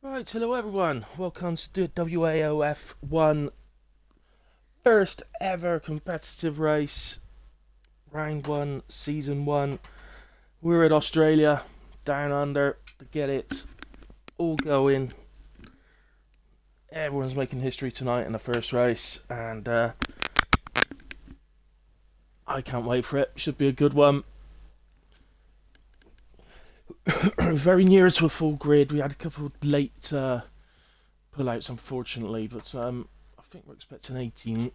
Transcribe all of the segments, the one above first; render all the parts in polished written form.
Right, hello everyone. Welcome to the WAOF1 first ever competitive race, round 1, season 1. We're at Australia, down under, to get it all going. Everyone's making history tonight in the first race, and I can't wait for it. Should be a good one. Very near to a full grid. We had a couple of late pullouts, unfortunately, but I think we're expecting 18.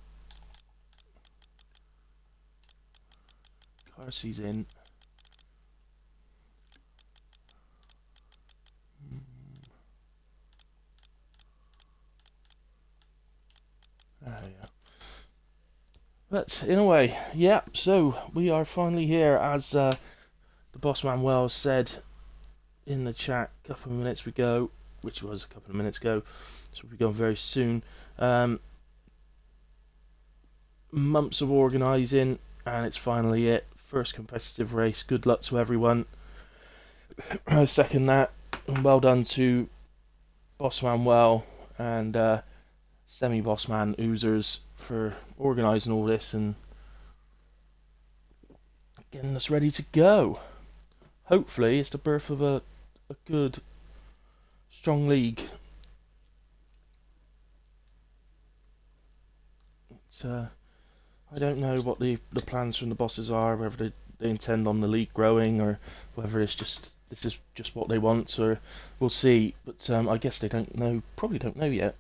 Carsey's in. Oh, yeah. But in a way, yeah, so we are finally here, as the boss man Wells said in the chat a couple of minutes ago, which was a couple of minutes ago, so we'll be going very soon. Months of organising, and it's finally it. First competitive race. Good luck to everyone. I second that. And well done to Bossman Well and semi-bossman Oozers for organising all this and getting us ready to go. Hopefully it's the birth of a good, strong league. I don't know what the plans from the bosses are, whether they intend on the league growing or whether this is just what they want, or we'll see. But I guess they don't know, probably don't know yet.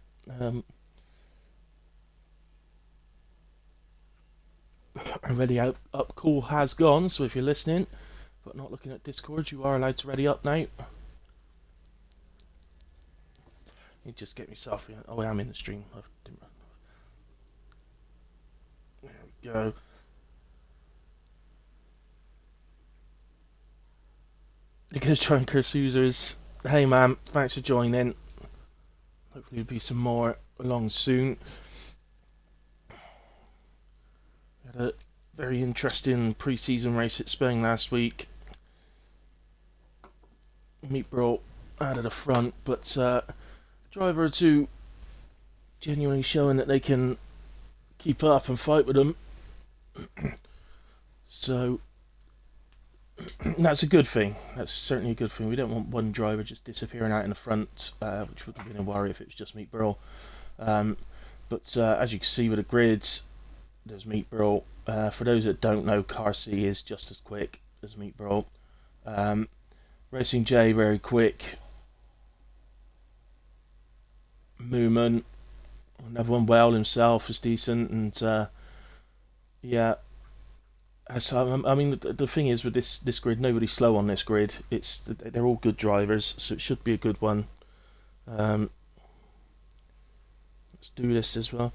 Ready up call has gone, so if you're listening but not looking at Discord, you are allowed to ready up now. Let me just get myself in. Oh, I am in the stream. There we go. You're going to try and curse users. Hey man, thanks for joining. Hopefully there'll be some more along soon. We had a very interesting pre-season race at Spain last week. Meat brought out of the front, but driver or two genuinely showing that they can keep up and fight with them. So that's a good thing. That's certainly a good thing. We don't want one driver just disappearing out in the front, which would have been a worry if it was just Meat Burl. But as you can see with the grids, there's Meat Burl. For those that don't know, Carsey is just as quick as Meat Burl. Racing J, very quick. Mooman, another one, Well himself is decent, and yeah. So I mean, the thing is with this grid, nobody's slow on this grid. They're all good drivers, so it should be a good one. Let's do this as well.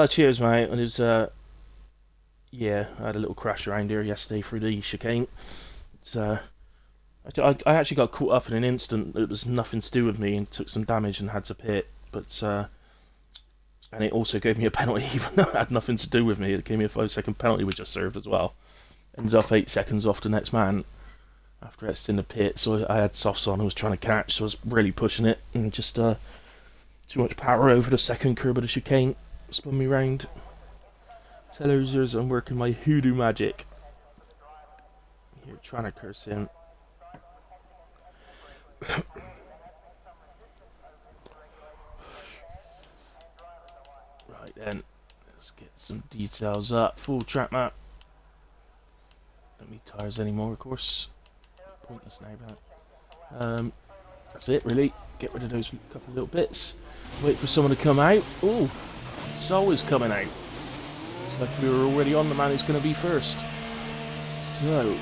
Cheers, mate. And it was yeah, I had a little crash around here yesterday through the chicane. I actually got caught up in an instant. It was nothing to do with me, and took some damage and had to pit. But and it also gave me a penalty, even though it had nothing to do with me. It gave me a 5-second penalty, which I served as well. Ended up 8 seconds off the next man after it's in the pit, so I had softs on. I was trying to catch, so I was really pushing it, and just too much power over the second curb of the chicane spun me round. Tell users I'm working my hoodoo magic. Here, trying to curse him. Right then, let's get some details up. Full track map. Don't need tyres anymore, of course. Pointless now, but that's it, really. Get rid of those couple of little bits. Wait for someone to come out. Oh, Sol is coming out. It's like we were already on the man who's going to be first. So,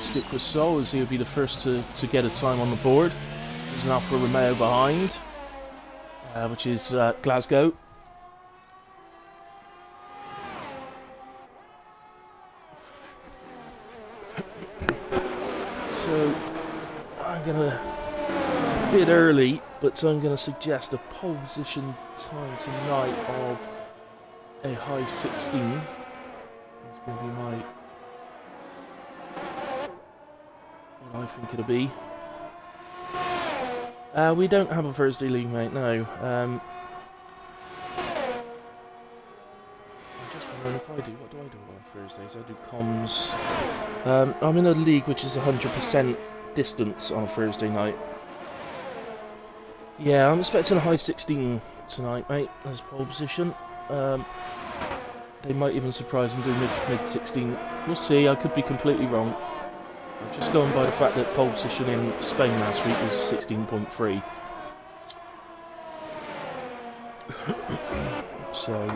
stick with Sol as he'll be the first to get a time on the board. There's an Alfa Romeo behind, which is Glasgow. So I'm gonna, it's a bit early, but I'm gonna suggest a pole position time tonight of a high 16. It's gonna be my what I think it'll be. We don't have a Thursday league, mate, no. I'm just wondering if I do. What do I do on Thursdays? I do comms. I'm in a league which is 100% distance on a Thursday night. Yeah, I'm expecting a high 16 tonight, mate, as pole position. They might even surprise and do mid 16. We'll see, I could be completely wrong. I'm just going by the fact that pole position in Spain last week was 16.3. So...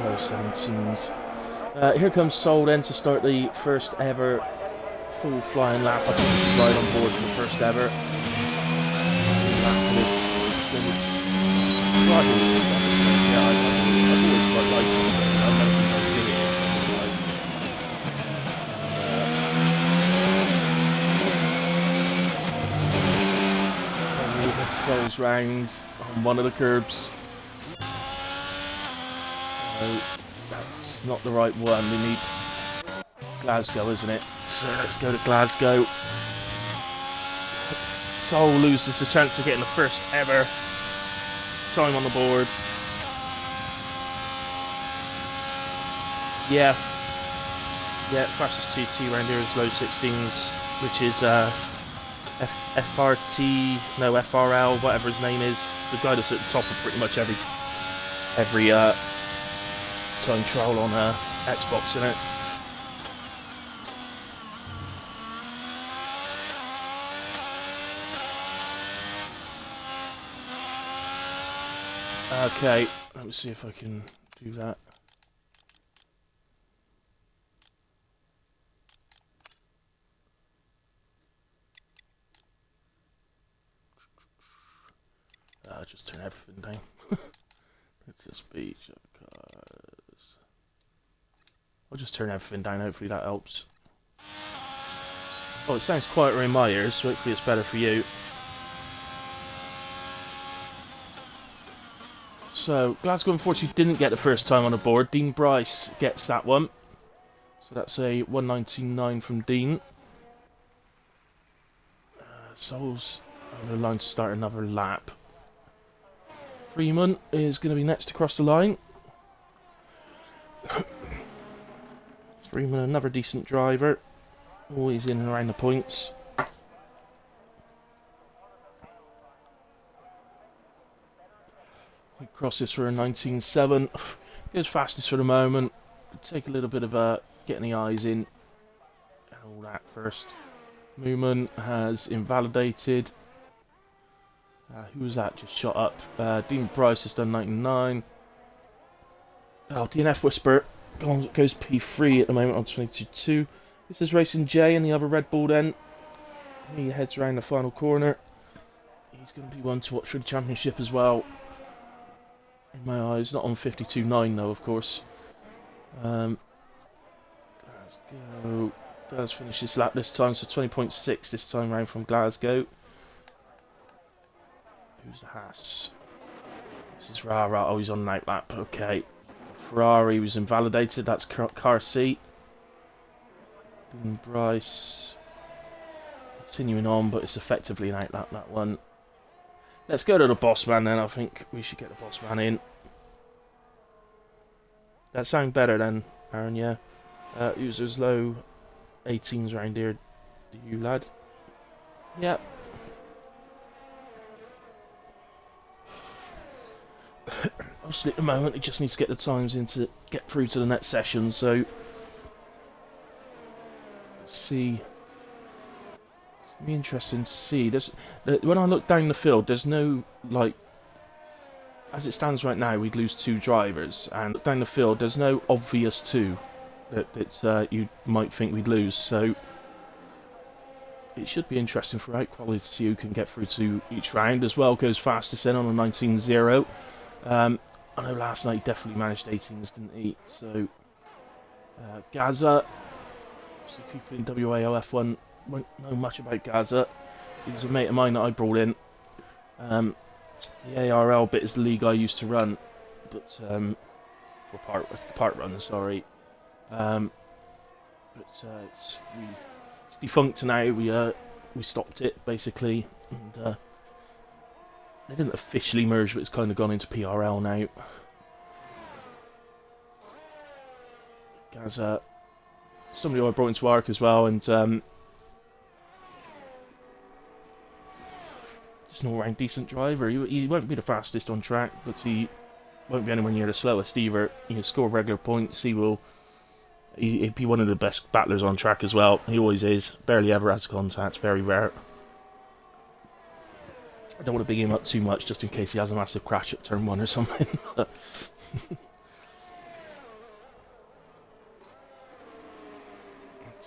low 17s. Here comes Sol then to start the first ever full flying lap. I think we should ride on board for the first ever. See lap for this experience. Well, I think this is quite the same. Yeah, I've always quite liked Australia. I've never been very good at it. Sol's round on one of the curbs. So that's not the right one. We need Glasgow, isn't it? So let's go to Glasgow. Sol loses the chance of getting the first ever time on the board. Yeah, fastest TT around here is low 16s, which is FRL, whatever his name is. The guy that's at the top of pretty much every time trial on Xbox, in it. Okay, let me see if I can do that. Just turn everything down. Let's just be cars. I'll just turn everything down, hopefully that helps. Oh, it sounds quieter in my ears, so hopefully it's better for you. So, Glasgow unfortunately didn't get the first time on the board. Dean Bryce gets that one. So that's a 199 from Dean. Sol's over the line to start another lap. Freeman is going to be next across the line. Freeman, another decent driver. Always in and around the points. We cross this for a 19.7. Goes fastest for the moment. Take a little bit of getting the eyes in and all that first. Movement has invalidated. Who was that? Just shot up. Dean Price has done 99. Oh, DNF Whisper goes P3 at the moment on 22.2. This is Racing J and the other Red Bull then. He heads around the final corner. He's going to be one to watch for the championship as well. In my eyes, not on 52.9 though, of course. Let's go. Does finish his lap this time, so 20.6 this time round from Glasgow. Who's the Haas? This is Rara. Oh, he's on an outlap. Okay. Ferrari was invalidated. That's car C. Dean Bryce continuing on, but it's effectively an outlap, that one. Let's go to the boss man then. I think we should get the boss man in. That sounds better then, Aaron, yeah. Users low 18s around here. Do you, lad? Yep. Obviously at the moment he just needs to get the times in to get through to the next session, so let's see. It's gonna be interesting to see. When I look down the field, there's no, like, as it stands right now, we'd lose 2 drivers, and down the field there's no obvious 2 that you might think we'd lose, so it should be interesting for out quality to see who can get through to each round. As well goes fastest in on a 19.0. I know last night he definitely managed 18s, didn't he? So Gaza, obviously people in WAOF1 won't know much about Gaza. He's a mate of mine that I brought in. The ARL bit is the league I used to run, but or part run, sorry. It's defunct now. We stopped it basically, and they didn't officially merge, but it's kind of gone into PRL now. As somebody I brought into Arc as well, and just an all-round decent driver. He won't be the fastest on track, but he won't be anywhere near the slowest either. He'll score regular points. He'd be one of the best battlers on track as well. He always is. Barely ever has contact. Very rare. I don't want to big him up too much, just in case he has a massive crash at turn 1 or something.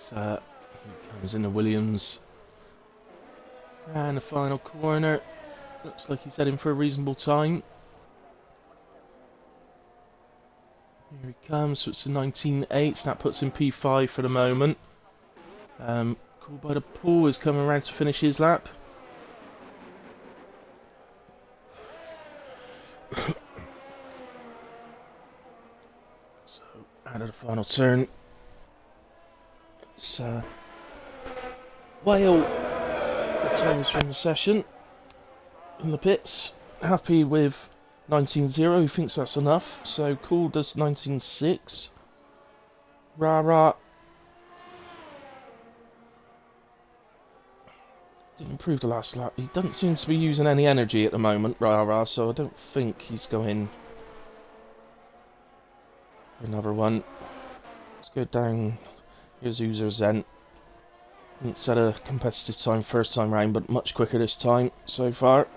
He comes in the Williams. And the final corner. Looks like he's heading for a reasonable time. Here he comes, so it's a 19.8, that puts him P5 for the moment. Cool by the Pool is coming around to finish his lap. So, out of the final turn. It's Whale returns from the session in the pits. Happy with 19.0, he thinks that's enough. So Cool does 19.6. Rara didn't improve the last lap. He doesn't seem to be using any energy at the moment, Rara, so I don't think he's going for another one. Let's go down. Here's Uzer Zen. Didn't set a competitive time first time round, but much quicker this time so far.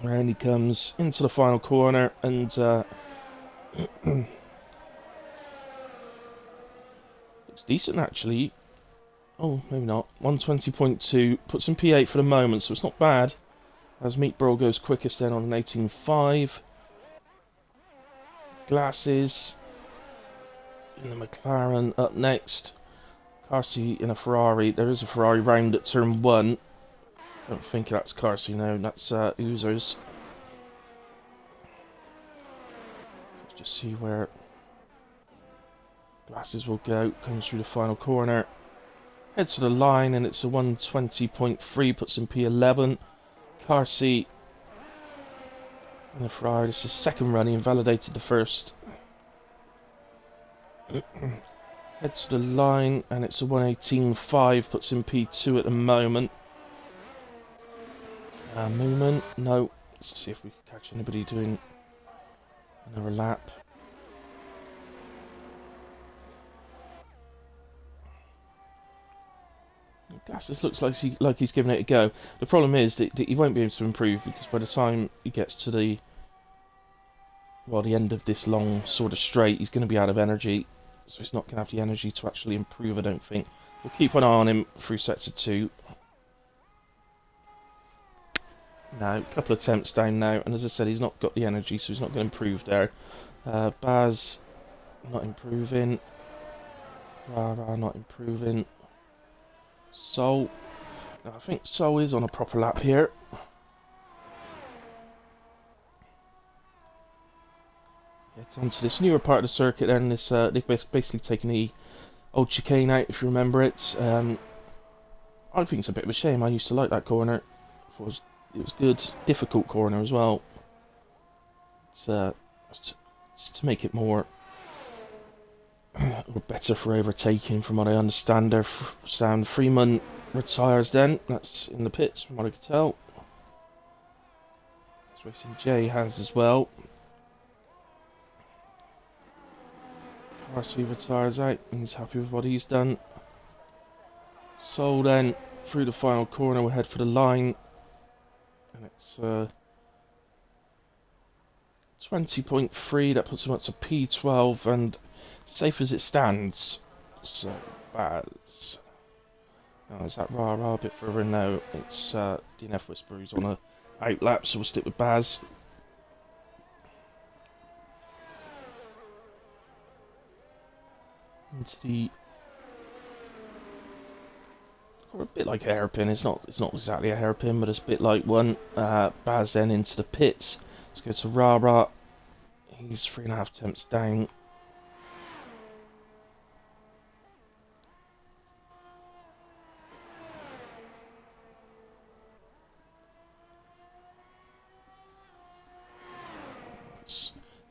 Around he comes into the final corner, and looks decent actually. Oh, maybe not. 120.2 puts him P8 for the moment, so it's not bad. As Meatball goes quickest then on an 18.5. Glasses in the McLaren up next. Carsey in a Ferrari. There is a Ferrari round at turn 1. I don't think that's Carsey, no, that's Oozers. Let's just see where Glasses will go. Comes through the final corner. Heads to the line, and it's a 120.3, puts him P11. Carsey in the Ferrari. This is second run, he invalidated the first. Heads to the line, and it's a 118.5, puts him P2 at the moment. Movement, no. Let's see if we can catch anybody doing another lap. Glasses looks like he's giving it a go. The problem is that he won't be able to improve, because by the time he gets to the end of this long sort of straight, he's going to be out of energy. So he's not going to have the energy to actually improve, I don't think. We'll keep an eye on him through sets of 2. No, a couple of attempts down now, and as I said, he's not got the energy, so he's not going to improve there. Baz, not improving. Rara, not improving. Sol, now, I think Sol is on a proper lap here. Get onto this newer part of the circuit, and this they've basically taken the old chicane out, if you remember it. I think it's a bit of a shame. I used to like that corner. It was good, difficult corner as well. It's to make it more or better for overtaking, from what I understand. There, Sam Freeman retires then. That's in the pits, from what I could tell. It's Racing J has as well. Carsey retires out, and he's happy with what he's done. So then, through the final corner, we'll head for the line. And it's 20.3, that puts him up to P12, and safe as it stands. So, Baz. Now, is that Rara a bit further in? No, it's DNF Whisper who's on a outlap, so we'll stick with Baz. Into the Or a bit like a hairpin. It's not exactly a hairpin, but it's a bit like one. Baz then into the pits. Let's go to Rara. He's 3.5 temps down.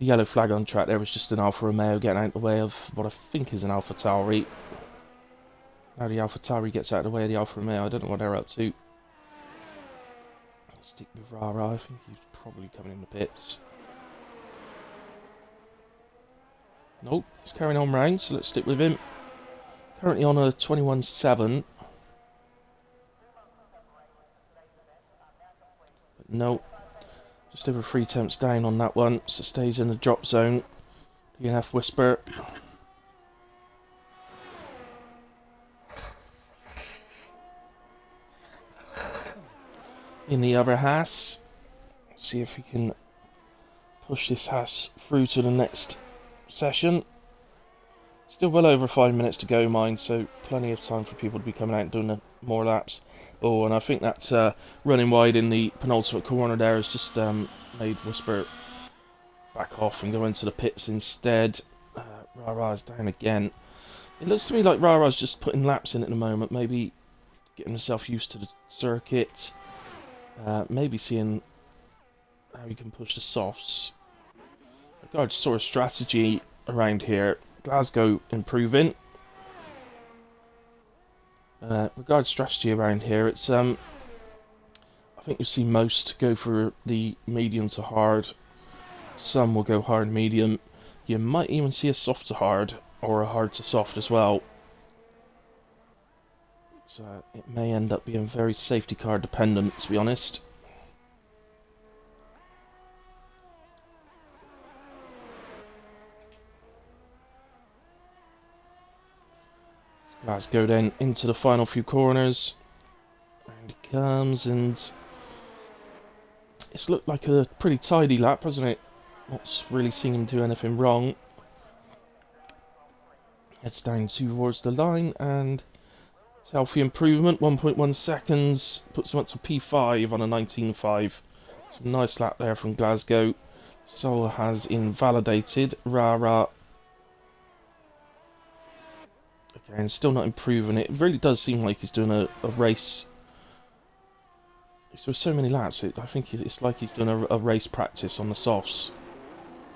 The yellow flag on track there was just an Alfa Romeo getting out of the way of what I think is an Alpha Tauri. Now the Alpha Tauri gets out of the way of the Alfa Romeo. I don't know what they're up to. Let's stick with Rara. I think he's probably coming in the pits. Nope, he's carrying on round, so let's stick with him. Currently on a 21.7. No, just over 3 temps down on that one, so stays in the drop zone. DNF Whisper. In the other Haas. See if we can push this Haas through to the next session. Still well over 5 minutes to go, mind, so plenty of time for people to be coming out and doing more laps. Oh, and I think that's running wide in the penultimate corner there has just made Whisper back off and go into the pits instead. Rara's down again. It looks to me like Rara's just putting laps in at the moment, maybe getting himself used to the circuit, maybe seeing how he can push the softs. Regard sort of strategy around here. Glasgow improving. Regard strategy around here, it's I think you see most go for the medium to hard. Some will go hard medium. You might even see a soft to hard or a hard to soft as well. It may end up being very safety car dependent, to be honest. Let's go then into the final few corners. And he comes, and it's looked like a pretty tidy lap, hasn't it? Not really seen him do anything wrong. Heads down towards the line, and it's healthy improvement. 1.1 seconds puts him up to P5 on a 19.5. So nice lap there from Glasgow. Sol has invalidated. Rara. Again, still not improving it. It really does seem like he's doing a race. So so many laps, I think it's like he's doing a race practice on the softs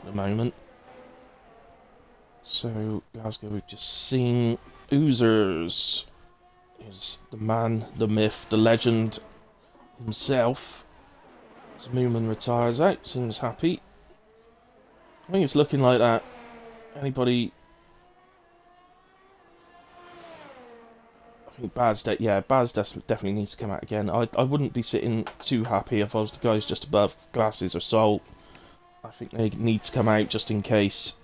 at the moment. So, Glasgow, we've just seen Oozers. Is the man, the myth, the legend himself. As Mooman retires out, seems happy. I think it's looking like that. Anybody... I think Baz definitely needs to come out again. I wouldn't be sitting too happy if I was the guys just above Glasses or Sol. I think they need to come out just in case.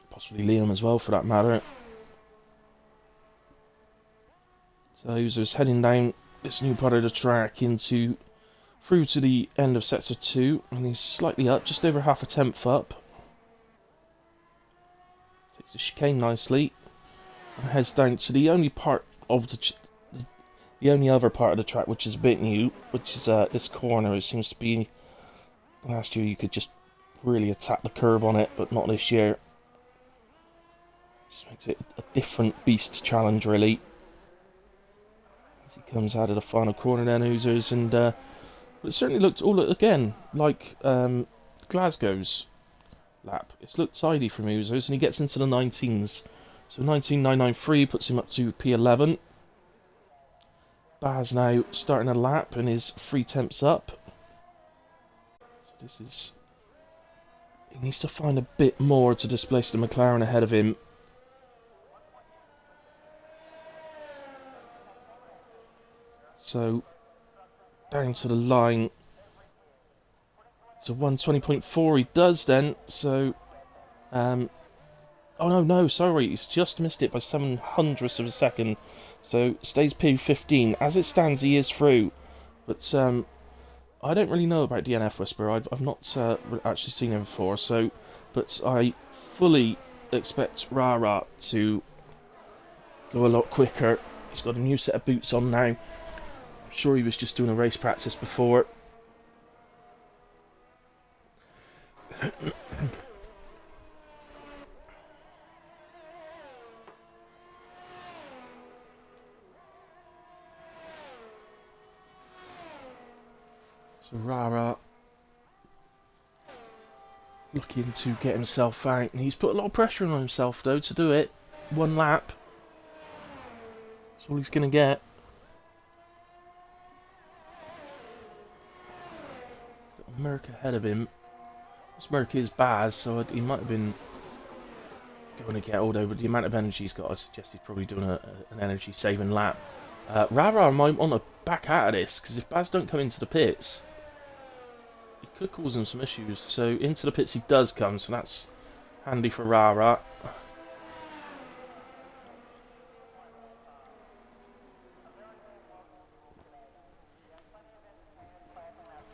Possibly Liam as well, for that matter. So Oozer's heading down this new part of the track through to the end of sector 2, and he's slightly up, just over half a tenth up. Takes the chicane nicely. And heads down to the only part of the only other part of the track which is a bit new, which is this corner. It seems to be last year you could just really attack the curb on it, but not this year. Just makes it a different beast challenge, really. As he comes out of the final corner, then Oozers, and it certainly looked again like Glasgow's lap. It's looked tidy from Oozers, and he gets into the 19s. So 19.993 puts him up to P11. Baz now starting a lap and is 3 temps up. So this is... He needs to find a bit more to displace the McLaren ahead of him. So, down to the line. So 120.4 he does then, so... oh no, sorry, he's just missed it by 700ths of a second. So, stays P15. As it stands, he is through. But, I don't really know about DNF Whisper. I've not actually seen him before, so... But I fully expect Rara to go a lot quicker He's got a new set of boots on now. I'm sure he was just doing a race practice before. So Rara looking to get himself out, and he's put a lot of pressure on himself though to do it. One lap. That's all he's going to get. Got Merc ahead of him. This Merc is Baz, so he might have been going to get all over. The amount of energy he's got, I suggest he's probably doing an energy saving lap. Rara might want to back out of this, because if Baz don't come into the pits, he could cause him some issues. So into the pits he does come, so that's handy for Rara.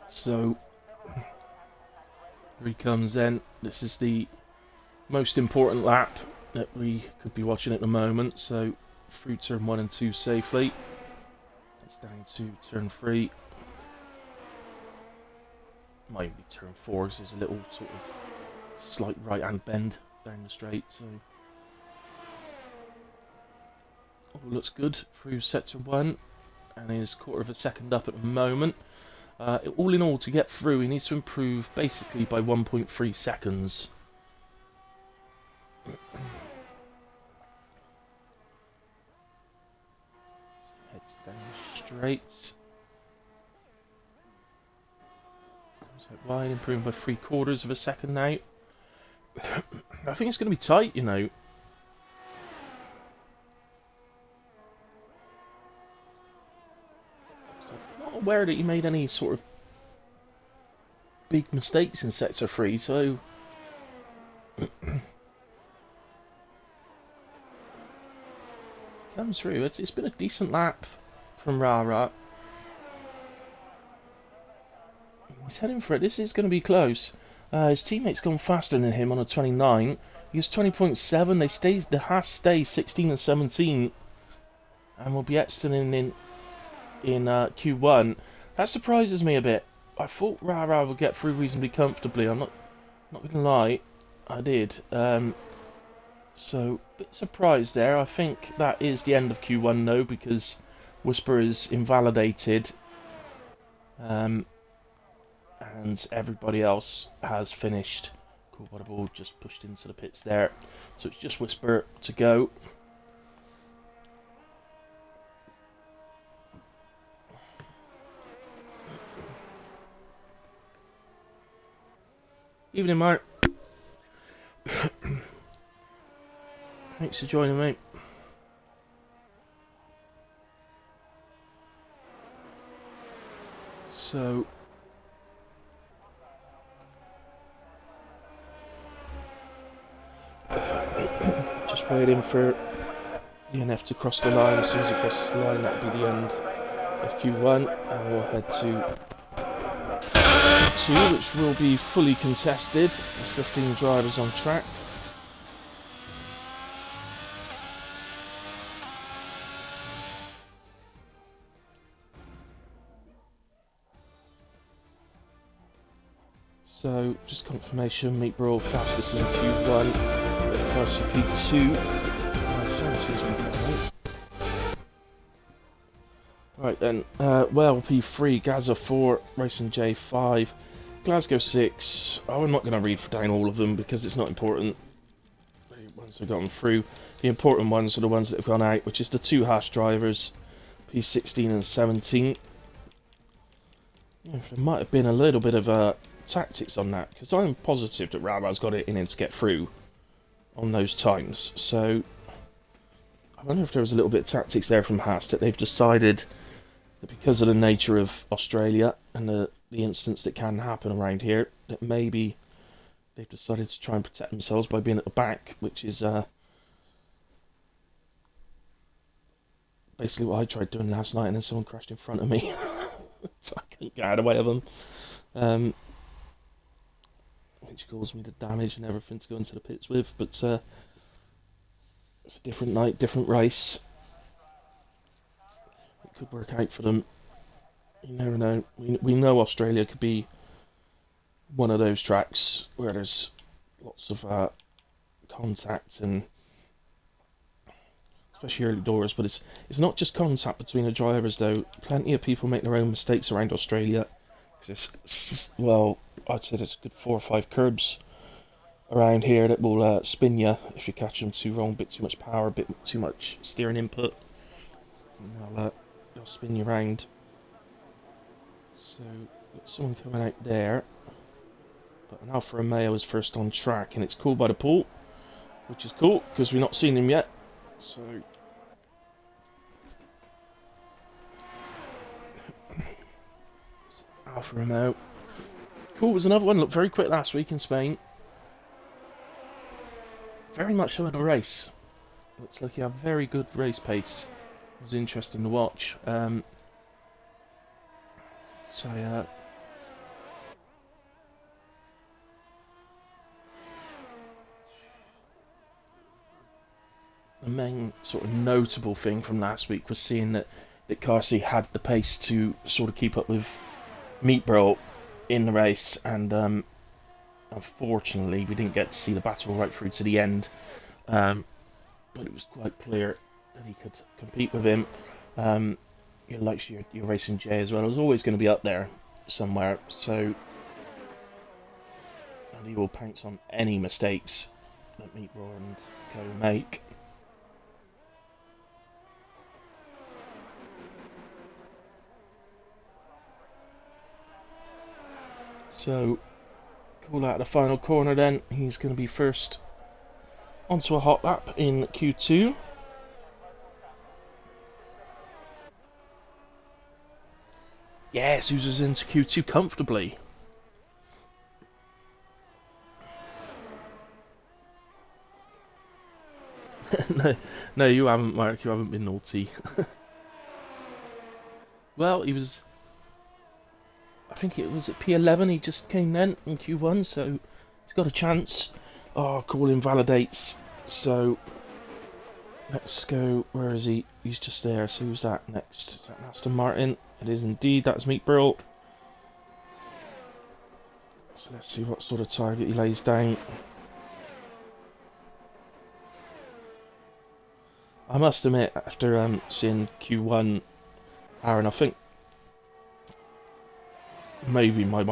So here he comes then. This is the most important lap that we could be watching at the moment. So through turn 1 and 2 safely. It's down to turn 3. Might even be turn 4 because there's a little sort of slight right hand bend down the straight. So all looks good through sector 1 and is quarter of a second up at the moment. All in all, to get through, he needs to improve basically by 1.3 seconds. Heads down straight. Goes out wide, improving by 3/4 of a second now. I think it's going to be tight, you know. I'm not aware that he made any sort of big mistakes in sector 3, so comes through. It's been a decent lap from Rara. He's heading for it. This is going to be close. His teammate's gone faster than him on a 29. He was 20.7. The Haas stay 16 and 17, and will be exiting in Q1. That surprises me a bit. I thought Rara would get through reasonably comfortably. I'm not gonna lie, I did. So a bit surprised there. I think that is the end of Q1 though, because Whisper is invalidated, and everybody else has finished. Cool, but I've all just pushed into the pits there, so it's just Whisper to go. Evening, Mark. Thanks for joining me. So just waiting for the NF to cross the line. As soon as it crosses the line, that'll be the end of Q1, and we'll head to 2, which will be fully contested with 15 drivers on track. So, just confirmation, Meet Brawl fastest in Q1 at Class P2. Right then, well, P3, Gaza 4, Racing J5, Glasgow 6. I'm not going to read down all of them because it's not important. The ones that have gotten through. The important ones are the ones that have gone out, which is the 2 Haas drivers, P16 and 17. Yeah, there might have been a little bit of tactics on that, because I'm positive that Rabar's got it in him to get through on those times. So I wonder if there was a little bit of tactics there from Haas, that they've decided that because of the nature of Australia and the incidents that can happen around here, that maybe they've decided to try and protect themselves by being at the back, which is basically what I tried doing last night, and then someone crashed in front of me. So I couldn't get out of the way of them. Which caused me the damage and everything to go into the pits with, but it's a different night, different race. could work out for them. You never know. We know Australia could be one of those tracks where there's lots of contact, and especially early doors. But it's not just contact between the drivers though. Plenty of people make their own mistakes around Australia. Well, I'd say there's a good 4 or 5 curbs around here that will spin you if you catch them too wrong. A bit too much power, a bit too much steering input. They'll spin you around. So, got someone coming out there. But an Alfa Romeo is first on track, and it's cool by the pool, which is cool because we've not seen him yet. So, Alfa Romeo. Cool, was another one. Looked very quick last week in Spain. Very much so in a race. Looks like he had very good race pace. It was interesting to watch. The main sort of notable thing from last week was seeing that Carsey had the pace to sort of keep up with Meatbro in the race, and unfortunately we didn't get to see the battle right through to the end, but it was quite clear that he could compete with him. Like your Racing J as well, it was always going to be up there somewhere, so, and he will pounce on any mistakes that Meatbro and Co make. So, call out the final corner then. He's going to be first onto a hot lap in Q2. Yes, Sousa's into Q2 comfortably. No, you haven't, Mark. You haven't been naughty. Well, he was... I think it was at P11 he just came then in Q1, so he's got a chance. Oh, call invalidates. So, let's go. Where is he? He's just there. So who's that next? Is that Aston Martin? It is indeed. That's Meatbro. So let's see what sort of target he lays down. I must admit, after seeing Q1, Aaron, I think maybe my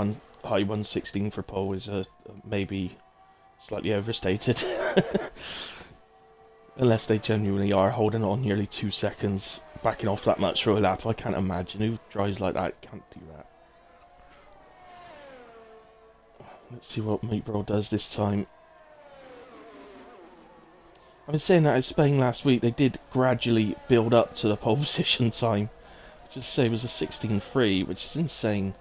high 116 for pole is maybe slightly overstated. Unless they genuinely are holding on nearly 2 seconds, backing off that much for a lap. I can't imagine who drives like that can't do that. Let's see what Meatbro does this time. I was saying that in Spain last week, they did gradually build up to the pole position time. Just say it was a 16.3, which is insane.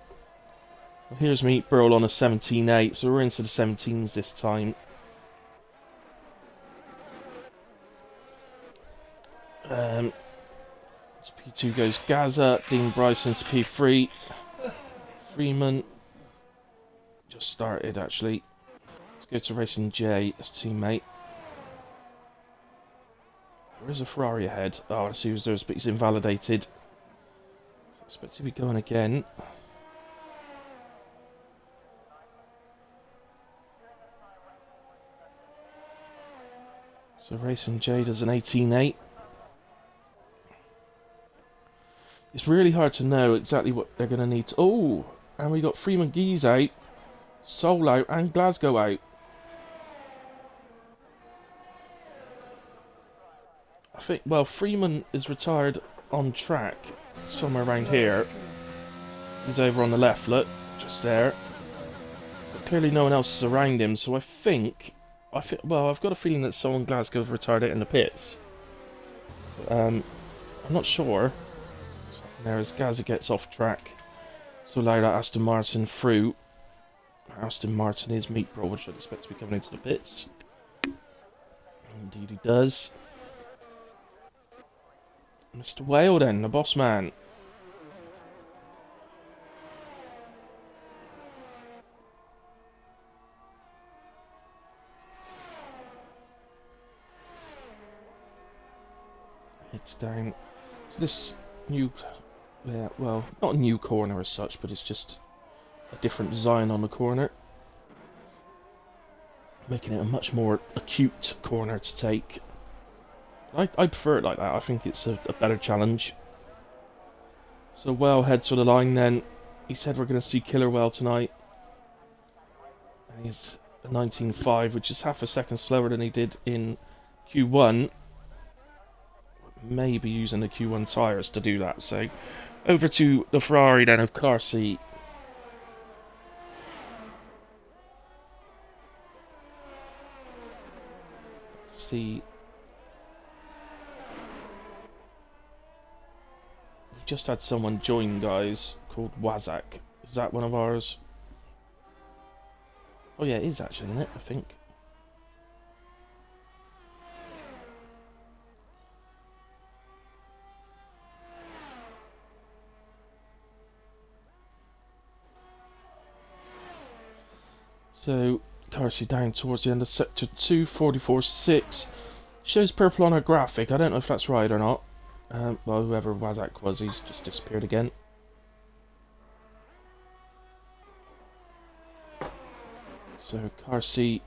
Well, here's Meatbro on a 17.8, so we're into the 17s this time. So P2 goes Gaza, Dean Bryson to P3. Freeman just started actually. Let's go to Racing J, his teammate. There is a Ferrari ahead. Oh, I see who's there, but he's invalidated. So I expect to be going again. So Racing J does an 18.8. It's really hard to know exactly what they're going to need to... Oh! And we got Freeman Geese out, Seoul out, and Glasgow out. I think, well, Freeman is retired on track, somewhere around here. He's over on the left, look, just there. But clearly no one else is around him, so I think... well, I've got a feeling that someone in Glasgow have retired out in the pits. I'm not sure. There as Gaza gets off track. So allow that Aston Martin through. Aston Martin is Meatbro, which I'd expect to be coming into the pits. Indeed he does. Mr. Whale then, the boss man. It's down. So this new, yeah, well, not a new corner as such, but it's just a different design on the corner, making it a much more acute corner to take. I prefer it like that. I think it's a better challenge. So Well heads for the line then. He said we're going to see Killer Well tonight. And he's a 19.5, which is half a second slower than he did in Q1. Maybe using the Q1 tyres to do that. So over to the Ferrari then of car seat. Let's see. We've just had someone join, guys, called Wazak. Is that one of ours? Oh yeah, it is actually, isn't it? I think. So, car seat down towards the end of sector 2, 44.6. Shows purple on our graphic. I don't know if that's right or not. Well, whoever Wazak was, he's just disappeared again. So, car seat.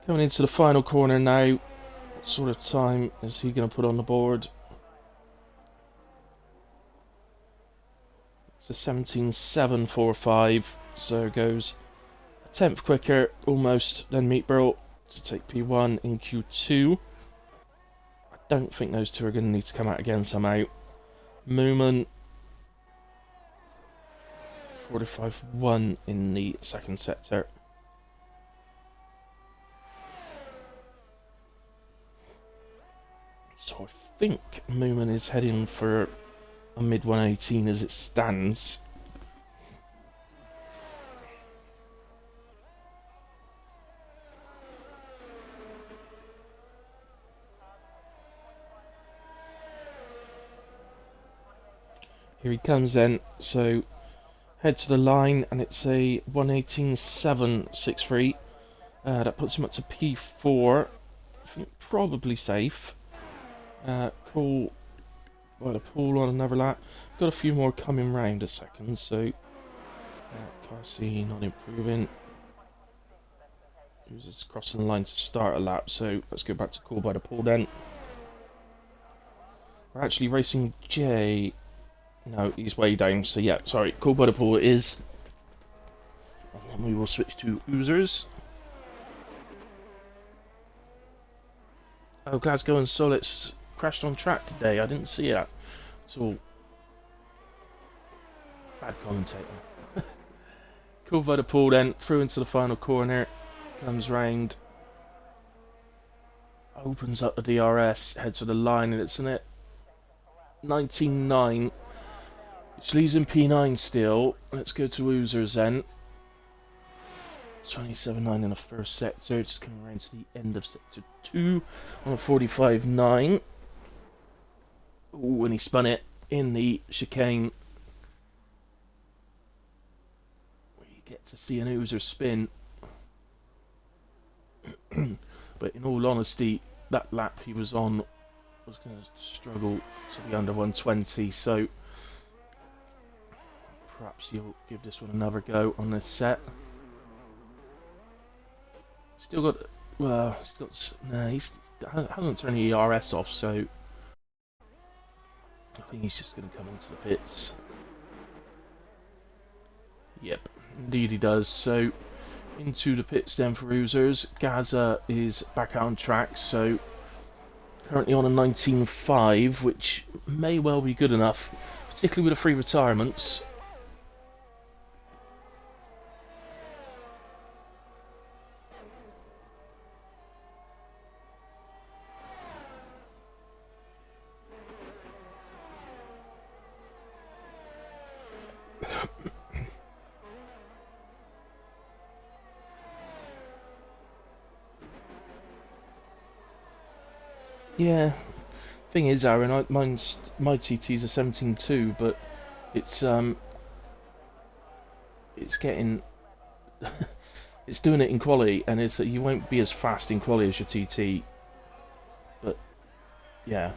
Coming into the final corner now. What sort of time is he going to put on the board? It's a 17.745, so goes a tenth quicker, almost, than Meatbro to take P1 in Q2. I don't think those two are going to need to come out again somehow. Moomin 45.1 in the second sector. So I think Moomin is heading for a mid 118 as it stands. Here he comes then, so head to the line and it's a 118.763. That puts him up to P4. I think probably safe. Cool. By the pool on another lap. Got a few more coming round a second, so car C not improving. He was just crossing the line to start a lap, so let's go back to Cool by the pool then. We're actually racing J. No, he's way down, so yeah, sorry, Cool by the pool it is. And then we will switch to Oozers. Oh, Glasgow and Solitz crashed on track today. I didn't see that. It's all bad commentator. Cool by the pool then, through into the final corner, comes round, opens up the DRS, heads for the line, and it's in it 19.9, which leaves him P9 still. Let's go to Oozers then. 27.9 in the first sector, just coming around to the end of sector 2 on a 45.9. Ooh, and he spun it in the chicane. We get to see an Oozer spin. But in all honesty, that lap he was on was going to struggle to be under 120, so perhaps he'll give this one another go on this set. Still got, well, he's got, nah, he hasn't turned the ERS off, so I think he's just going to come into the pits. Yep, indeed he does. So into the pits then for Oozers. Gaza is back out on track, so currently on a 19.5, which may well be good enough, particularly with the 3 retirements. Yeah, thing is, Aaron, my TT's a 17.2, but it's getting it's doing it in quality, and you won't be as fast in quality as your TT. But yeah.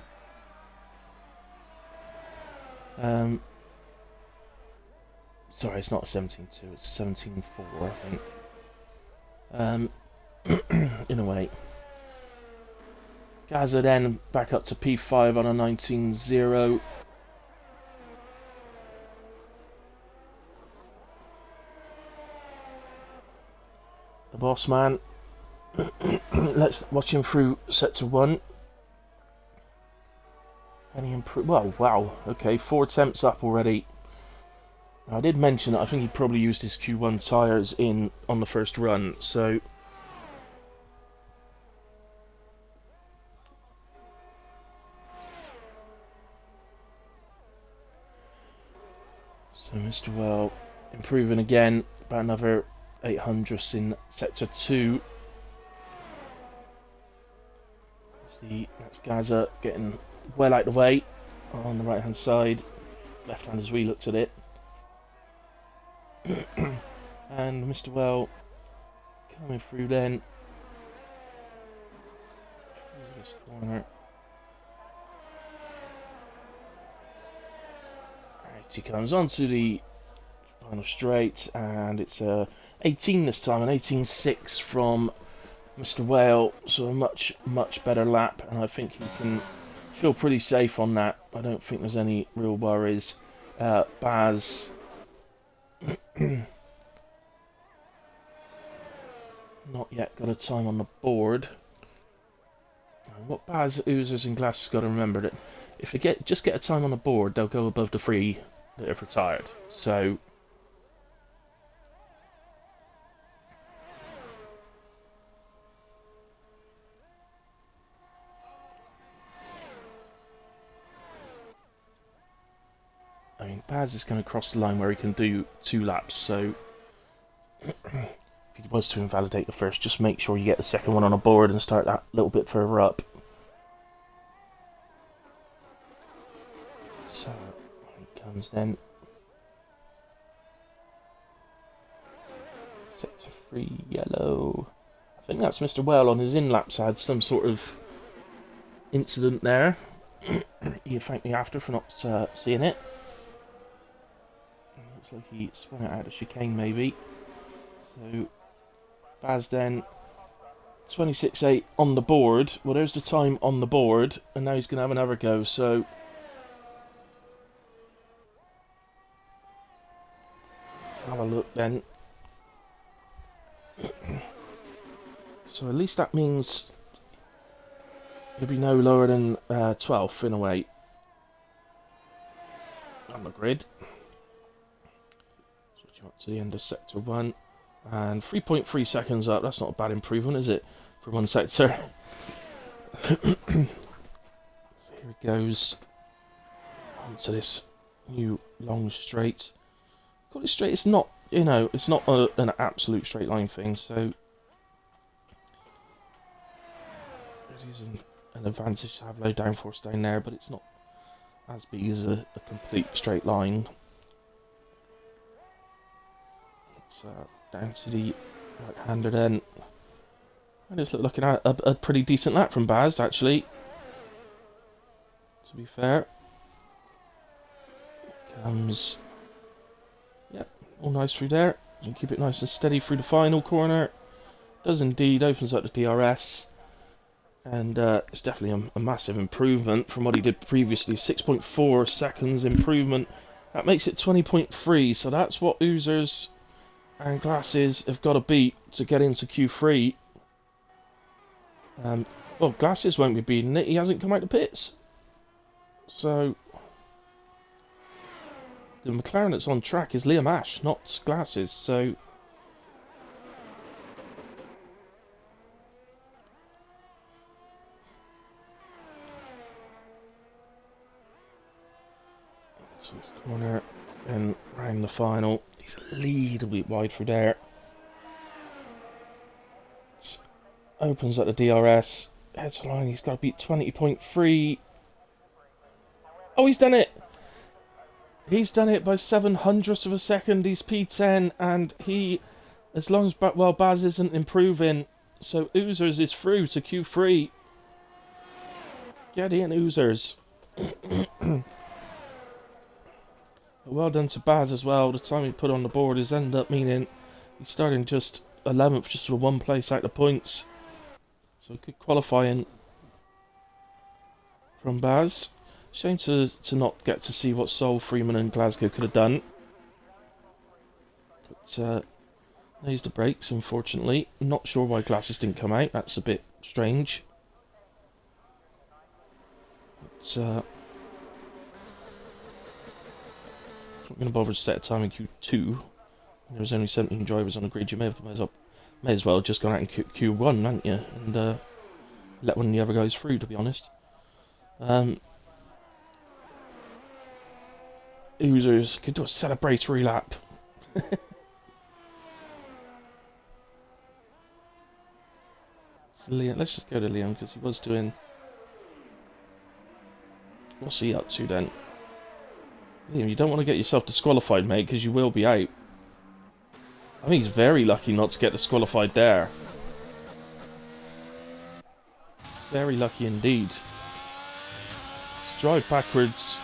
Sorry, it's not 17.2, it's 17.4, I think. In a way. Gaza then back up to P5 on a 19.0. The boss man. Let's watch him through sector 1. Any improve? Well, wow. Okay, 4 attempts up already. I did mention that I think he probably used his Q1 tyres on the first run, so Mr. Well improving again, about another 800ths in sector 2. That's Gaza getting well out of the way on the right hand side, left hand as we looked at it. And Mr. Well coming through then through this corner. Right, he comes onto the final straight, and it's a 18 this time, an 18.6 from Mr. Whale, so a much better lap, and I think he can feel pretty safe on that. I don't think there's any real worries. Baz not yet got a time on the board. What Baz oozers and glasses got to remember that if they just get a time on the board, they'll go above the 3 that have retired. So I mean, Baz is going to cross the line where he can do 2 laps, so if he was to invalidate the first, just make sure you get the second one on a board and start that little bit further up. So, here he comes then. Sector 3, yellow. I think that's Mr. Well on his in-laps had some sort of incident there. He thanked me after for not seeing it. Looks like he spun it out of chicane maybe. So Baz then 26.8 on the board. Well, there's the time on the board, and now he's going to have another go. So let's have a look then. So at least that means it'll be no lower than 12th in a way on the grid. Switching up to the end of sector 1, and 3.3 seconds up. That's not a bad improvement, is it, for one sector? So here it goes onto this new long straight. Call it straight. It's not, you know, it's not an absolute straight line thing. So it is an advantage to have low downforce down there, but it's not as big as a complete straight line. It's down to the right-hander then. And it's looking at a pretty decent lap from Baz, actually, to be fair. Comes, yep, all nice through there. You can keep it nice and steady through the final corner. Does indeed, opens up the DRS. And it's definitely a massive improvement from what he did previously. 6.4 seconds improvement. That makes it 20.3. So that's what Oozers and Glasses have got to beat to get into Q3. Well, Glasses won't be beating it. He hasn't come out of pits. So the McLaren that's on track is Liam Ash, not Glasses. So this corner and round the final. He's a little bit wide through there. Opens up the DRS. Heads the line. He's got to beat 20.3. Oh, he's done it! He's done it by 0.07 of a second. He's P10, and he As long as, well, Baz isn't improving, so Oozers is through to Q3. Get in, Oozers. Well done to Baz as well. The time he put on the board has ended up meaning he's starting just 11th, just for one place out of points. So good qualifying from Baz. Shame to not get to see what Seoul, Freeman and Glasgow could have done. But there's the brakes, unfortunately. Not sure why glasses didn't come out. That's a bit strange. But I'm not going to bother to set a time in Q2. There was only 17 drivers on the grid. You may as well have just gone out in Q1, hadn't you? And let one of the other guys through, to be honest. Oozers could do a celebratory lap. Liam, let's just go to Liam because he was doing. What's he up to then? Liam, you don't want to get yourself disqualified, mate, because you will be out. I think he's very lucky not to get disqualified there. Very lucky indeed. To drive backwards.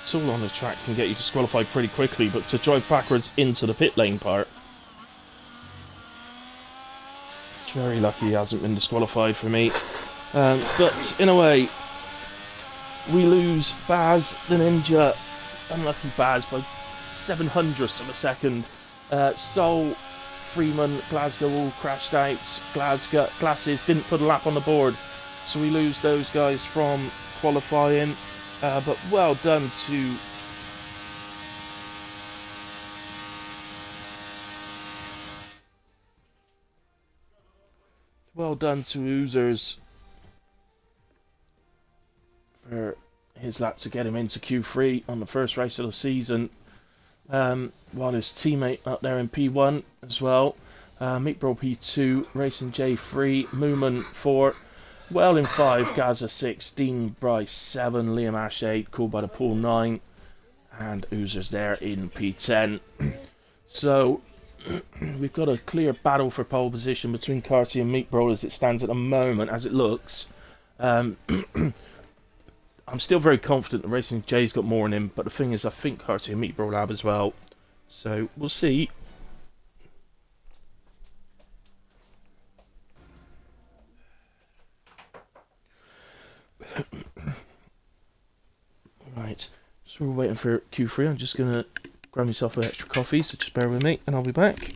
It's all on the track can get you disqualified pretty quickly, but to drive backwards into the pit lane part. It's very lucky he hasn't been disqualified for me. But in a way, we lose Baz the Ninja. Unlucky Baz by 700ths of a second. Seoul, Freeman, Glasgow all crashed out. Glasses didn't put a lap on the board, so we lose those guys from qualifying. But well done to Oozers for his lap to get him into Q3 on the first race of the season. While his teammate up there in P1 as well. Meatball P2, Racing J3, Mooman 4, Well in 5, Gaza 6, Dean Bryce 7, Liam Ash 8, Cool by the Pool 9, and Oozers there in P10. So we've got a clear battle for pole position between Carty and Meatball as it stands at the moment, as it looks. I'm still very confident that Racing J's got more in him, but the thing is, I think Carty and Meatball have as well. So we'll see. Right, so we're waiting for Q3. I'm just gonna grab myself an extra coffee, so just bear with me, and I'll be back.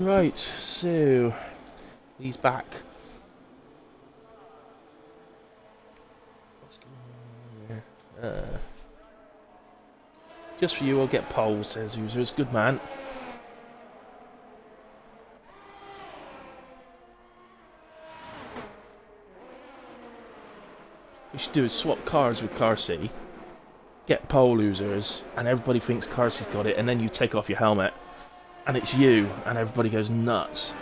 Right, so he's back. What's going on here? Just for you, I'll get pole, says Oozers. Good man. We should do is swap cars with Carsey, get pole Oozers, and everybody thinks Carsey's got it, and then you take off your helmet, and it's you, and everybody goes nuts.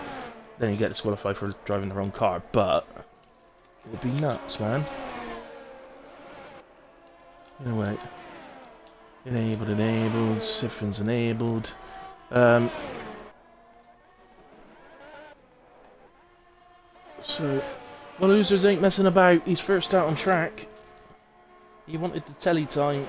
Then you get disqualified for driving the wrong car, but it would be nuts, man. Anyway, enabled, Siphon's enabled. So, well, Oozers ain't messing about. He's first out on track. He wanted the telly time.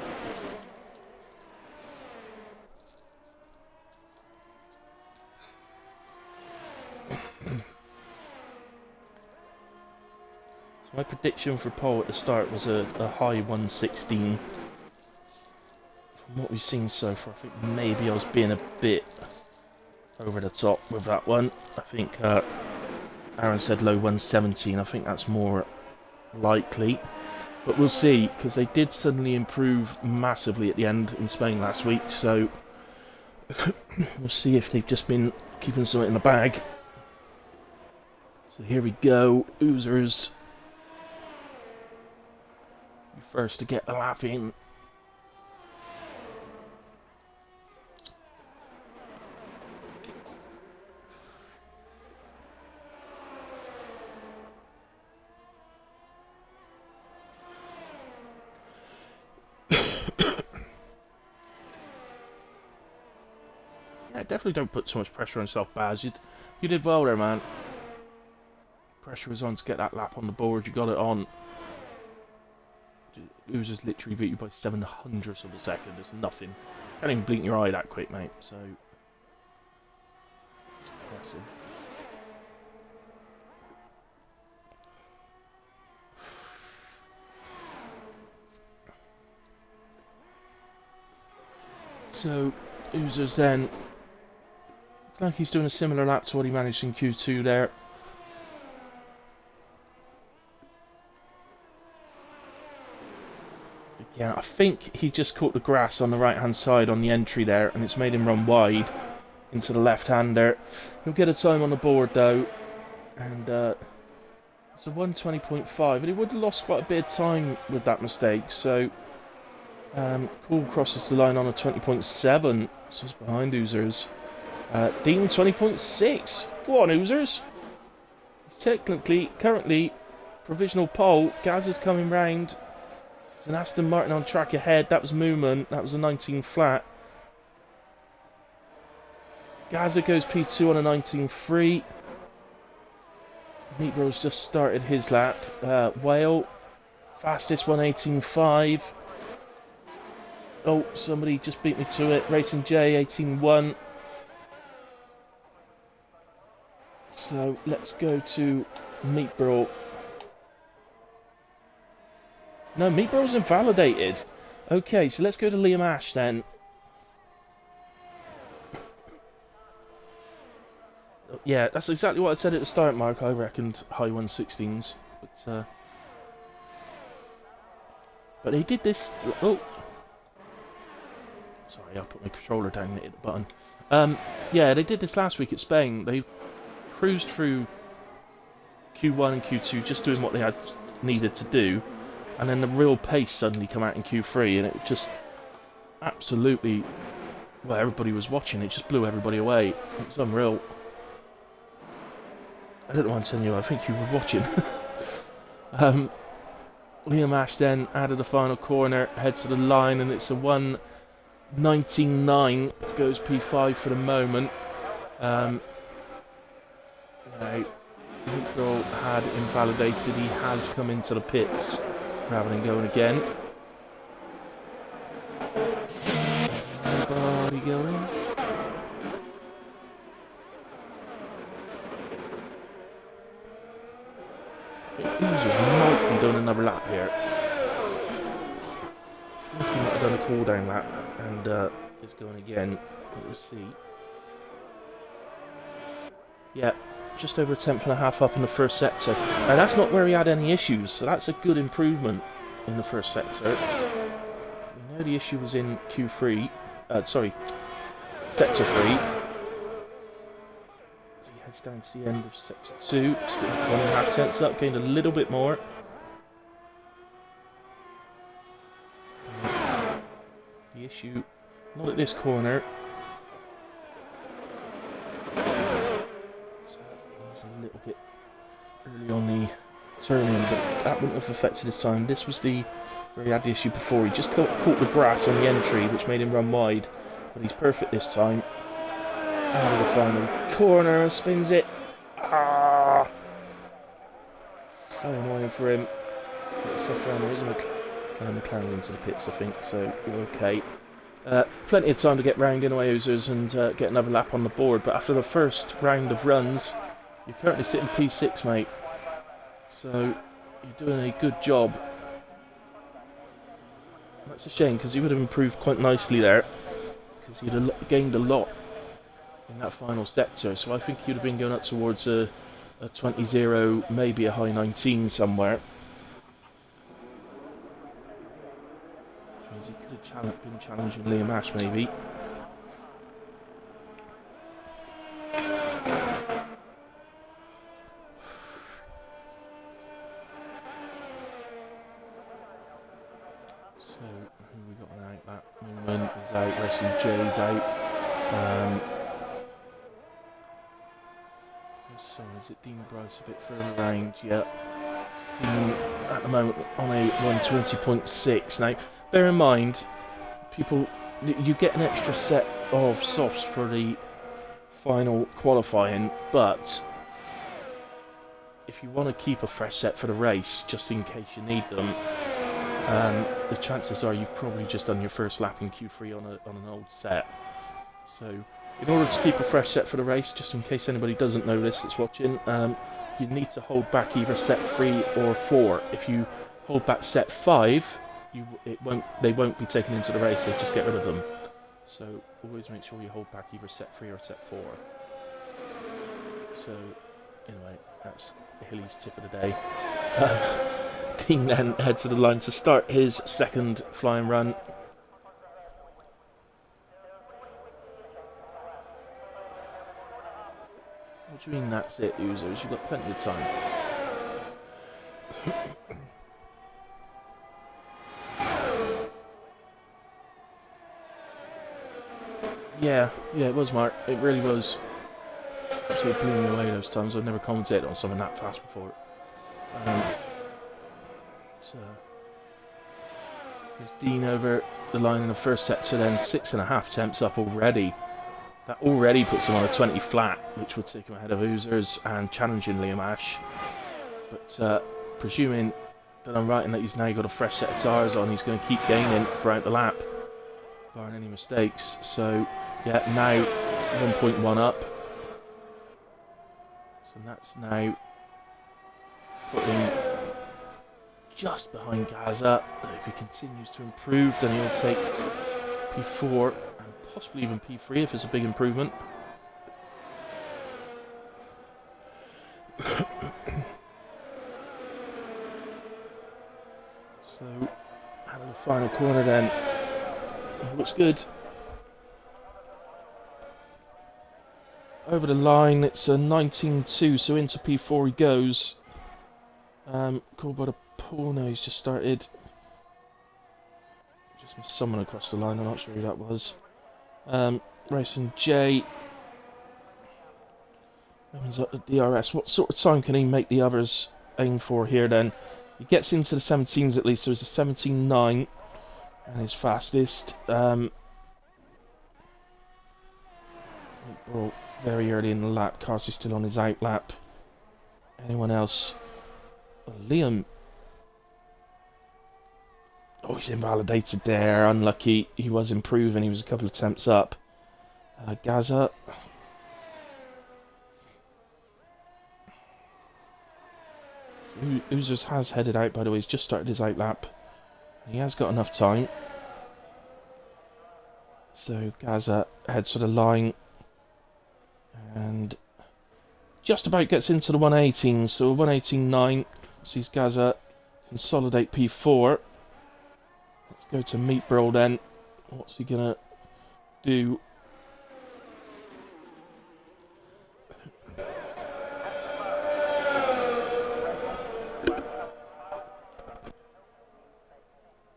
So my prediction for pole at the start was a high 116. From what we've seen so far, I think maybe I was being a bit over the top with that one. I think Aaron said low 117. I think that's more likely. But we'll see, because they did suddenly improve massively at the end in Spain last week, so we'll see if they've just been keeping something in the bag. So here we go, Oozers. You first to get the lap in. Yeah, definitely don't put too much pressure on yourself, Baz. You did well there, man. Pressure was on to get that lap on the board. You got it on. It was just literally beat you by 700ths of a second. It's nothing. Can't even blink your eye that quick, mate. So it's impressive. So Oozers then, looks like he's doing a similar lap to what he managed in Q2 there. Yeah, I think he just caught the grass on the right hand side on the entry there, and it's made him run wide into the left hander. He'll get a time on the board though, and it's a 120.5, and he would have lost quite a bit of time with that mistake. So Cool crosses the line on a 20.7, so it's behind Oozers. Dean 20.6. Go on, Oozers. He's technically, currently, provisional pole. Gaz is coming round. There's an Aston Martin on track ahead. That was Mooman. That was a 19 flat. Gaza goes P2 on a 19.3. Meatbro's just started his lap. Whale, fastest 118.5. Oh, somebody just beat me to it. Racing J, 18.1. So let's go to Meatbro. No, Meatbro's invalidated. Okay, so let's go to Liam Ash then. Yeah, that's exactly what I said at the start, Mark. I reckoned high 116s. But they did this... Oh. Sorry, I put my controller down and hit the button. Yeah, they did this last week at Spain. They cruised through Q1 and Q2 just doing what they had needed to do. And then the real pace suddenly come out in Q3, and it just absolutely... Well, everybody was watching. It just blew everybody away. It was unreal. I don't know what I'm telling you. I think you were watching. Liam Ash then added the final corner, heads to the line, and it's a 1:19.9. Goes P5 for the moment. Now, Nico had invalidated. He has come into the pits rather than going again. Everybody going. Oozers might be doing another lap here. I think he might have done a cool down lap and is going again. We'll see. Yeah, just over a tenth and a half up in the first sector. Now that's not where he had any issues, so that's a good improvement in the first sector. We know the issue was in Q3. Sorry, sector 3. Heads down to the end of sector 2, still 1.5 tenths up, gained a little bit more. The issue, not at this corner. So he's a little bit early on the turn in, but that wouldn't have affected his time. This was the where he had the issue before. He just caught the grass on the entry, which made him run wide, but he's perfect this time. And the final corner and spins it. Ah! So annoying for him. Get stuff around there. Isn't McLaren's into the pits, I think, so we're okay. Plenty of time to get round in away Oozers and get another lap on the board, but after the first round of runs, you're currently sitting P6, mate. So you're doing a good job. That's a shame, because he would have improved quite nicely there, because he'd have gained a lot in that final sector. So I think he'd have been going up towards a 20-0, maybe a high 19 somewhere. Which means he could have been challenging Liam Ash, maybe. So, who we got on out? That Moonman is out, Wrestling Jay's out. So is it Dean Bryce a bit further around? Yeah. Dean at the moment on a 120.6. Now, bear in mind, people, you get an extra set of softs for the final qualifying, but if you want to keep a fresh set for the race, just in case you need them, the chances are you've probably just done your first lap in Q3 on an old set. So, in order to keep a fresh set for the race, just in case anybody doesn't know this that's watching, you need to hold back either set 3 or 4. If you hold back set 5, they won't be taken into the race, they just get rid of them. So always make sure you hold back either set 3 or set 4. So anyway, that's Hilly's tip of the day. Dean then heads to the line to start his second flying run. What do you mean that's it, Oozers? You've got plenty of time. Yeah, it was, Mark. It really was. Absolutely blew me away those times. I've never commentated on something that fast before. There's Dean over the line in the first sector, then 6.5 temps up already. That already puts him on a 20 flat, which would take him ahead of Oozers and challenging Liam Ash. But presuming that I'm right in that he's now got a fresh set of tyres on, he's going to keep gaining throughout the lap, barring any mistakes. So, yeah, now 1.1 up. So that's now putting just behind Gaza. If he continues to improve, then he'll take P4 and possibly even P3 if it's a big improvement. So, out of the final corner then. Looks good. Over the line, it's a 19.2, so into P4 he goes. Called by the pool, now he's just started. Just missed someone across the line, I'm not sure who that was. Racing J. Opens up the DRS. What sort of time can he make the others aim for here then? He gets into the 17s at least, so it's a 17.9 and his fastest. Very early in the lap. Carsey's still on his out lap. Anyone else? Liam. Oh, he's invalidated there. Unlucky. He was improving. He was a couple of attempts up. Gaza. Oozers has headed out, by the way. He's just started his out lap. He has got enough time. So Gaza heads for the line. And just about gets into the 118. So 118.9 sees Gaza consolidate P4. Let's go to Meat Bro then. What's he going to do?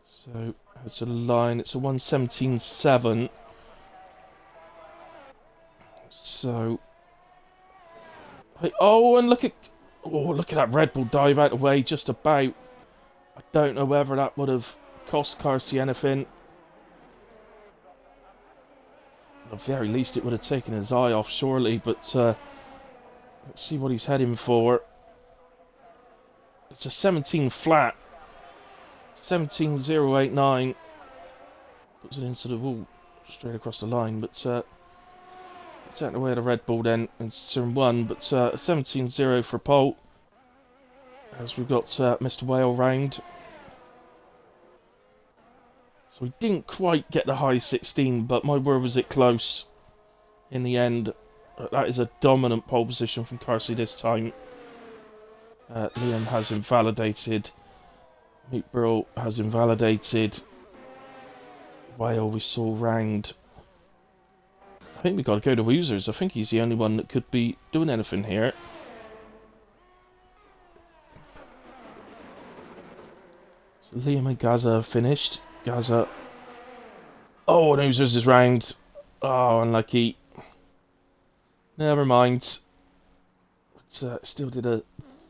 So, it's a line, it's a 117.7. So, oh, and look at that Red Bull dive out of the way, just about. I don't know whether that would have cost Carsey anything. At the very least, it would have taken his eye off, surely, but let's see what he's heading for. It's a 17 flat. 17.089. Puts it into the wall, straight across the line, but it's out the way of the Red Bull then, in turn 1, but 17.0 for pole. As we've got Mr. Whale round. So we didn't quite get the high 16, but my word was it close in the end. That is a dominant pole position from Carsey this time. Liam has invalidated. Meatbro has invalidated. Whale we saw round. I think we got to go to Woozers. I think he's the only one that could be doing anything here. So Liam and Gaza have finished. Gaza. Oh, and Woozers is round. Oh, unlucky. Never mind. But, still did a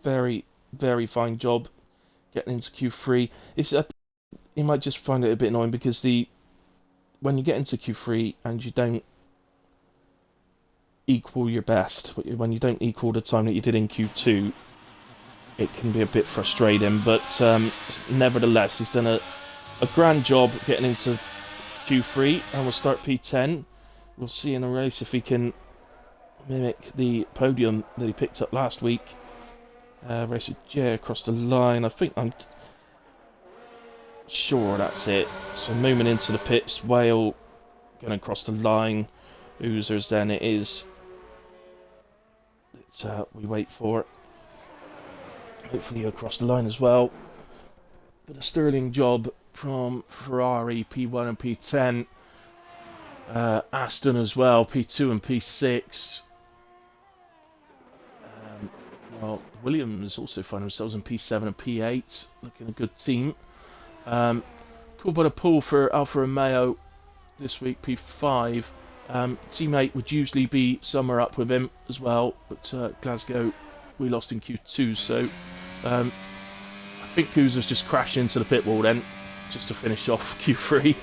very, very fine job getting into Q3. You might just find it a bit annoying because when you get into Q3 and you don't equal your best, when you don't equal the time that you did in Q2, it can be a bit frustrating. But nevertheless, he's done a grand job getting into Q3, and we'll start P10. We'll see in the race if he can mimic the podium that he picked up last week. Racer J across the line. I'm sure that's it. So moving into the pits, Whale going across the line. Oozers then it is. We wait for it. Hopefully across the line as well. But a sterling job from Ferrari P1 and P10. Aston as well, P2 and P6. Well, Williams also find themselves in P7 and P8. Looking a good team. Cool bit of pull for Alfa Romeo this week, P5. Teammate would usually be somewhere up with him as well, but Glasgow we lost in Q2, so I think Kuza's just crashed into the pit wall then, just to finish off Q3.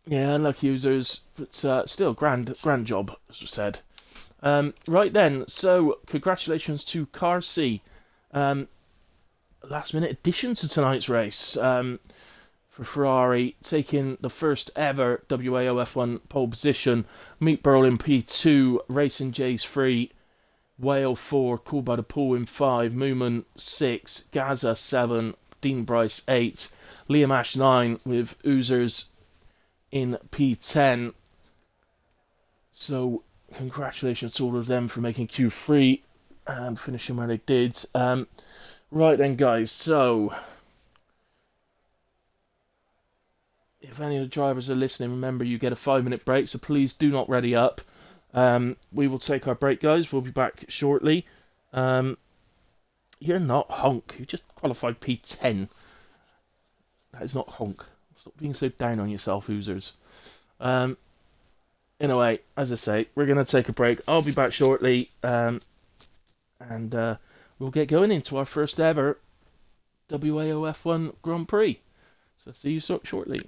Yeah, unlucky users, but still grand job, as I said. Right then, so congratulations to Carsey. Last minute addition to tonight's race for Ferrari, taking the first ever WAOF1 pole position. Meet Burl in P2, Racing J's 3, Whale 4, Cool by the Pool in 5, Moomin 6, Gaza 7, Dean Bryce 8, Liam Ash 9 with Oozers in P10. So congratulations to all of them for making Q3 and finishing where they did. Right then, guys, so if any of the drivers are listening, remember you get a 5-minute break, so please do not ready up. We will take our break, guys. We'll be back shortly. You're not honk. You just qualified P10. That is not honk. Stop being so down on yourself, Oozers. Anyway, as I say, we're going to take a break. I'll be back shortly. And we'll get going into our first ever WAOF1 Grand Prix. So see you shortly.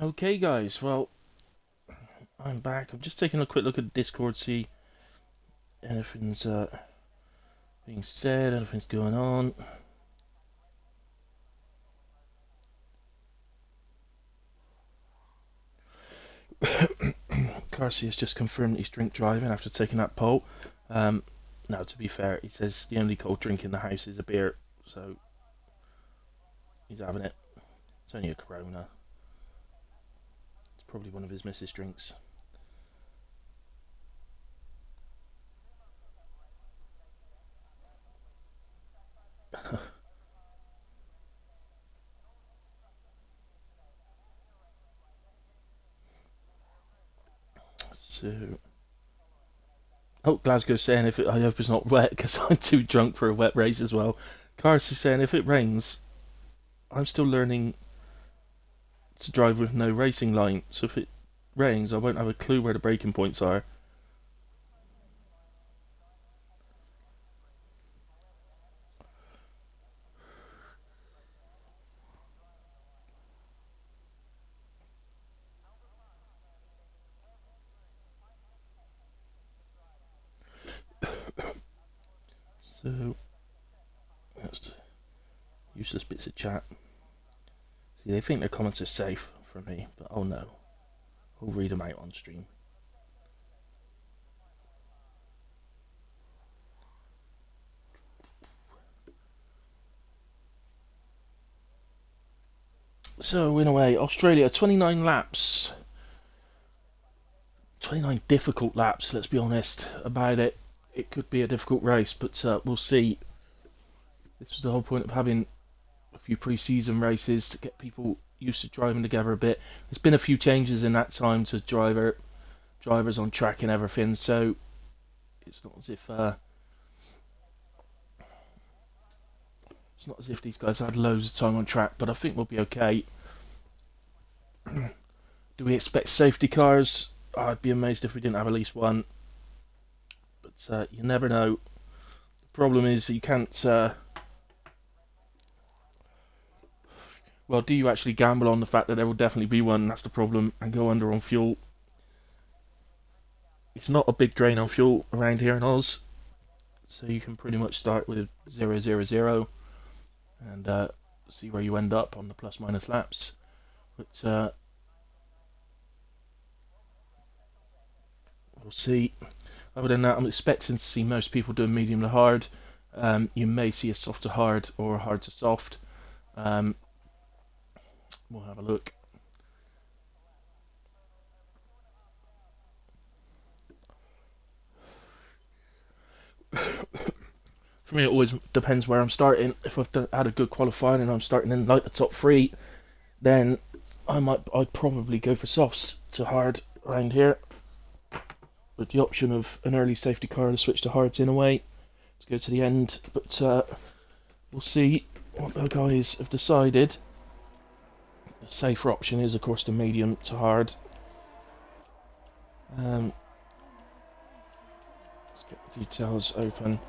Okay, guys, well, I'm back. I'm just taking a quick look at Discord, see anything's being said, anything's going on. Carsey has just confirmed he's drink driving after taking that poll. Now, to be fair, he says the only cold drink in the house is a beer, so he's having it. It's only a Corona. It's probably one of his missus' drinks. So, oh, Glasgow's saying I hope it's not wet because I'm too drunk for a wet race as well. Carsey's saying if it rains, I'm still learning to drive with no racing line, so if it rains I won't have a clue where the braking points are. So that's useless bits of chat. See, they think their comments are safe from me, but oh no, we'll read them out on stream. So, in a way, Australia, 29 laps. 29 difficult laps, let's be honest about it. It could be a difficult race, but we'll see. This was the whole point of having a few pre-season races, to get people used to driving together a bit. There's been a few changes in that time to drivers on track and everything, so it's not as if these guys had loads of time on track, but I think we'll be okay. Do we expect safety cars? I'd be amazed if we didn't have at least one, but you never know. The problem is you can't. Well, do you actually gamble on the fact that there will definitely be one? That's the problem, and go under on fuel. It's not a big drain on fuel around here in Oz, so you can pretty much start with 000 and see where you end up on the plus minus laps. But we'll see. Other than that, I'm expecting to see most people doing medium to hard. You may see a soft to hard or a hard to soft. We'll have a look. For me, it always depends where I'm starting. If I've had a good qualifying and I'm starting in like the top 3, then I'd probably go for softs to hard around here, with the option of an early safety car to switch to hards in a way to go to the end. But we'll see what the guys have decided. The safer option is, of course, the medium to hard. Let's get the details open.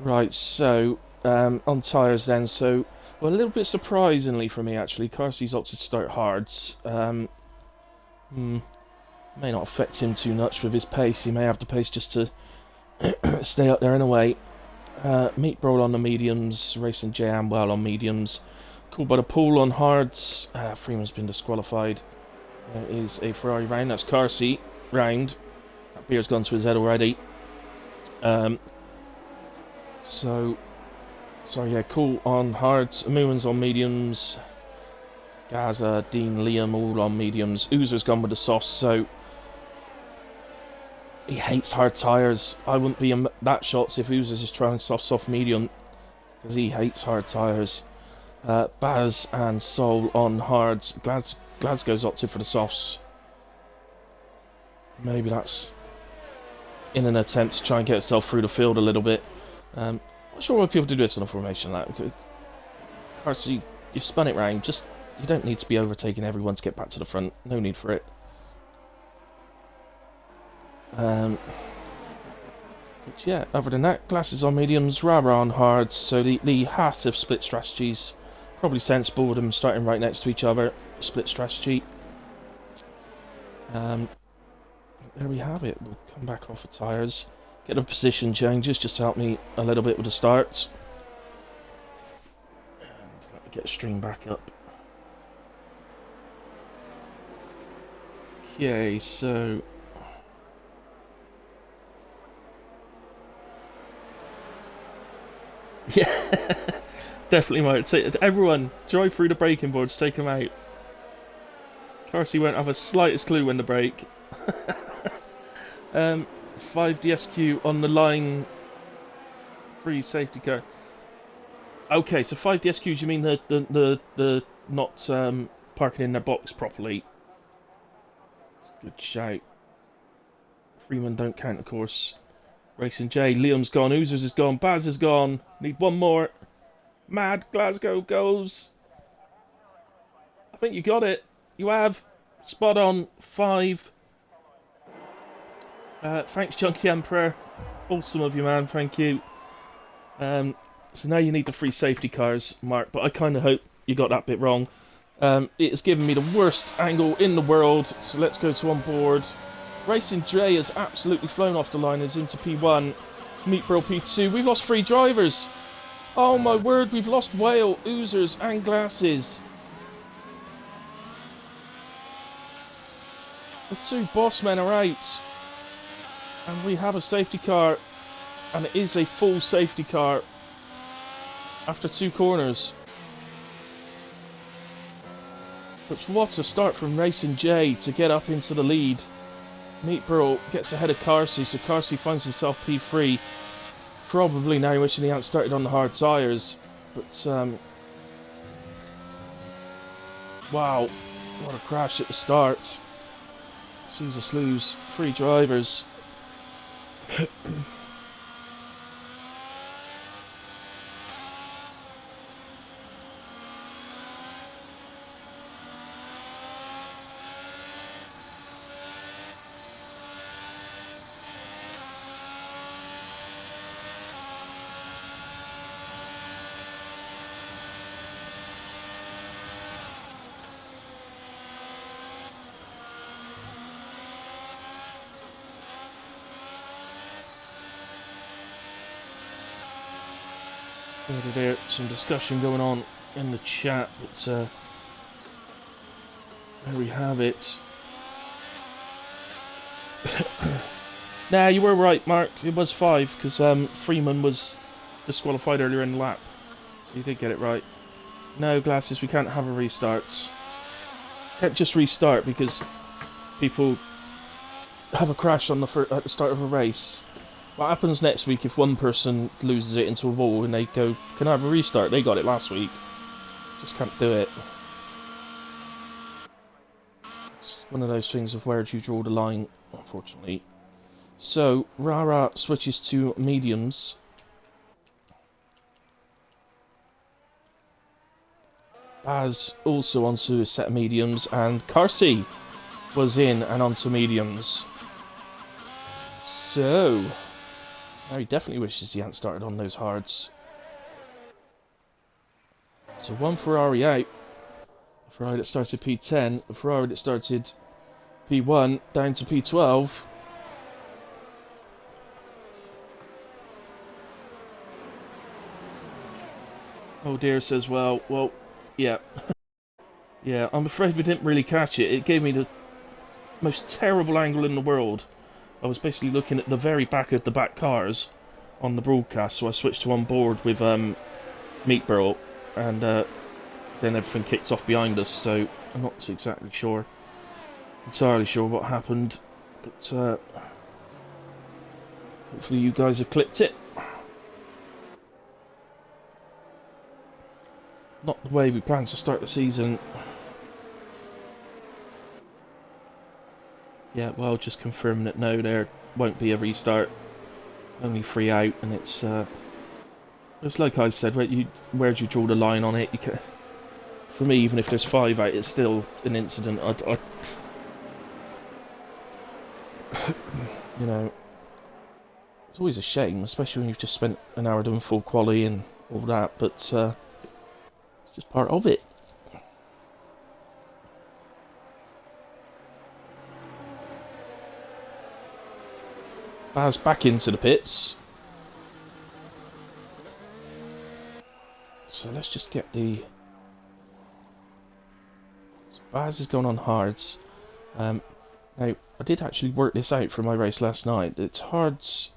Right, so on tyres then, so well, a little bit surprisingly for me actually, Carsey's opted to start hards. May not affect him too much with his pace. He may have the pace just to stay up there in a way. Meat Brawl on the mediums, Racing J Amwell on mediums. Cool by the pool on hards. Freeman's been disqualified. There is a Ferrari round. That's Carsey round. That beer's gone to his head already. So yeah, Cool on hards, Mooman's on mediums, Gaza, Dean, Liam all on mediums. Oozer's gone with the softs, so he hates hard tyres. I wouldn't be in that shots if Oozer's is trying soft medium, because he hates hard tyres. Baz and Sol on hards. Glasgow's opted for the softs. Maybe that's in an attempt to try and get himself through the field a little bit. Not sure why people do this on a formation like that. Carsey, you've spun it round. You don't need to be overtaking everyone to get back to the front. No need for it. But yeah, other than that, Glasses on mediums, Rara on hards. So the Haas have split strategies. Probably sensible with them starting right next to each other. Split strategy. Um, there we have it. We'll come back off the tyres, get the position changes just to help me a little bit with the starts, and let me get the stream back up. Okay, so yeah, definitely might. Everyone, drive through the braking boards, take them out. Carsey won't have a slightest clue when to brake. 5DSQ on the line. Free safety car. Okay, so 5DSQs, you mean the not parking in their box properly? Good shout. Freeman don't count, of course. Racing J, Liam's gone, Oozers is gone, Baz is gone. Need one more. Mad Glasgow goes. I think you got it. You have. Spot on. 5. Thanks, Junkie Emperor. Awesome of you, man. Thank you. So now you need the free safety cars, Mark, but I kind of hope you got that bit wrong. It has given me the worst angle in the world, so let's go to on board. Racing J has absolutely flown off the line, is into P1. Meatbro P2. We've lost 3 drivers. Oh my word, we've lost Whale, Oozers and Glasses. The 2 boss men are out. And we have a safety car. And it is a full safety car. After 2 corners. But what a start from Racing J to get up into the lead. Meatbro gets ahead of Carsey, so Carsey finds himself P3. Probably now wishing he hadn't started on the hard tyres. But, wow, what a crash at the start. Sees us lose 3 drivers. There's some discussion going on in the chat, but there we have it. Nah, you were right, Mark. It was 5 because Freeman was disqualified earlier in the lap, so you did get it right. No, Glasses, we can't have a restart. Can't just restart because people have a crash on at the start of a race. What happens next week if one person loses it into a wall and they go, can I have a restart? They got it last week. Just can't do it. It's one of those things of where do you draw the line, unfortunately. So, Rara switches to mediums. Baz also onto a set of mediums, and Carsey was in and onto mediums. So... now he definitely wishes he hadn't started on those hards. So 1 Ferrari out. The Ferrari that started P10. The Ferrari that started P1 down to P12. Oh dear, says well, yeah. Yeah, I'm afraid we didn't really catch it. It gave me the most terrible angle in the world. I was basically looking at the very back of the back cars on the broadcast, so I switched to on board with Meatbro, and then everything kicked off behind us, so I'm not entirely sure what happened, but hopefully you guys have clipped it. Not the way we planned to start the season. Yeah, well, just confirming that no, there won't be a restart. Only 3 out, and it's like I said, where do you draw the line on it? For me, even if there's 5 out, it's still an incident. You know, it's always a shame, especially when you've just spent an hour doing full quali and all that, but it's just part of it. Baz back into the pits. So let's just get the... So Baz is going on hards. Now, I did actually work this out for my race last night. It's hards...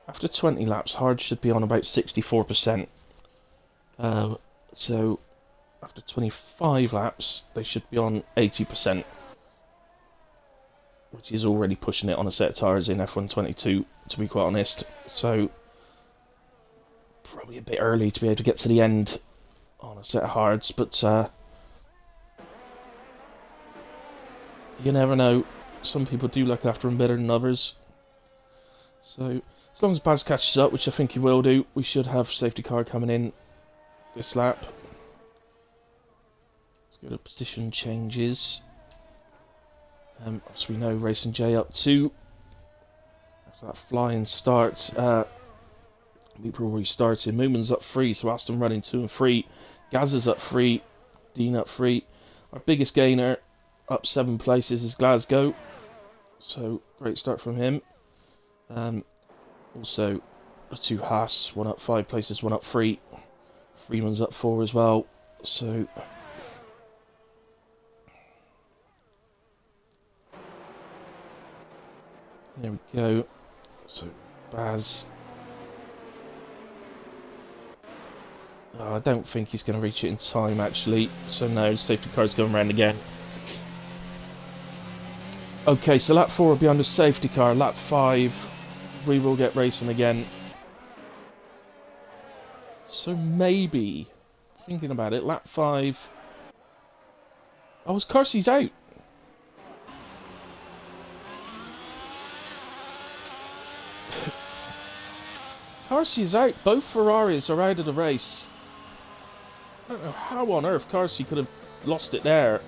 After 20 laps, hards should be on about 64%. So, after 25 laps, they should be on 80%. Which is already pushing it on a set of tyres in F1-22, to be quite honest. So, probably a bit early to be able to get to the end on a set of hards, but you never know. Some people do look after them better than others. So, as long as Baz catches up, which I think he will do, we should have safety car coming in this lap. Let's go to position changes. As we know, Racing J up 2. After that flying start, Meeper already started. Moomin's up 3, so Aston running 2 and 3. Gazza's up 3. Dean up 3. Our biggest gainer up 7 places is Glasgow. So, great start from him. Also, the 2 Haas, 1 up 5 places, 1 up 3. Freeman's up 4 as well. So... There we go. So, Baz. Oh, I don't think he's going to reach it in time, actually. So, no, safety car's going round again. Okay, so lap 4 will be under safety car. Lap 5, we will get racing again. So, maybe, thinking about it, lap 5... Oh, his Carsey's out. Carsey is out. Both Ferraris are out of the race. I don't know how on earth Carsey could have lost it there.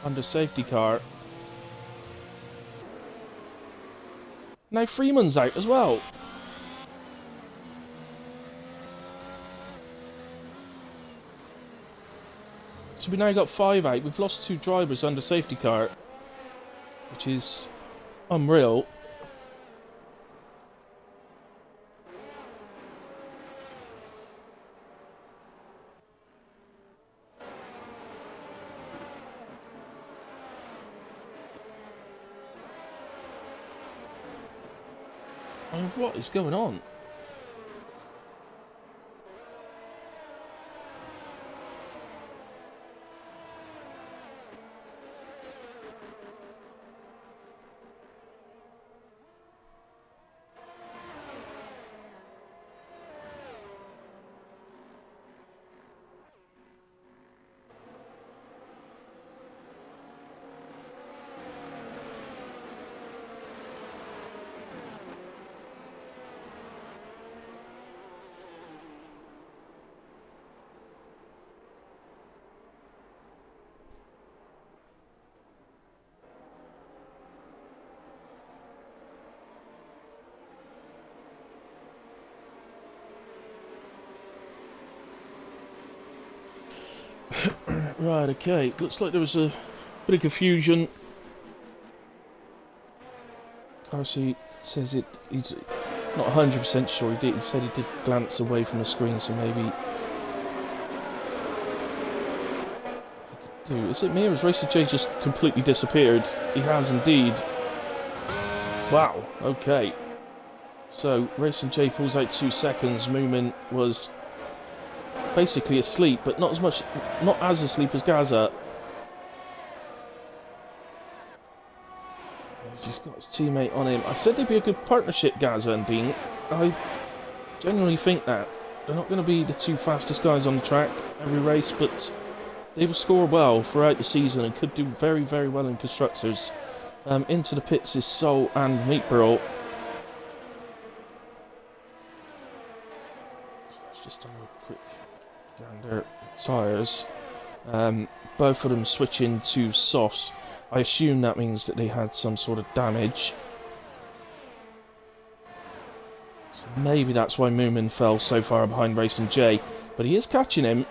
Under safety car. Now Freeman's out as well. So we now got 5 out. We've lost 2 drivers under safety car. Which is unreal. I mean, what is going on? Right, okay. Looks like there was a bit of confusion. Carsey says he's not 100% sure he did. He said he did glance away from the screen, so maybe... Is it me or has Racing J just completely disappeared? He has indeed. Wow, okay. So, Racing J pulls out 2 seconds. Moomin was basically asleep, but not as asleep as Gaza. He's got his teammate on him. I said they'd be a good partnership, Gaza and Dean. I genuinely think that. They're not going to be the 2 fastest guys on the track every race, but they will score well throughout the season and could do very, very well in Constructors. Into the pits is Sol and Meatbro. Let's just have a quick gander at tyres. Both of them switching to softs. I assume that means that they had some sort of damage. So maybe that's why Moomin fell so far behind Racing J. But he is catching him.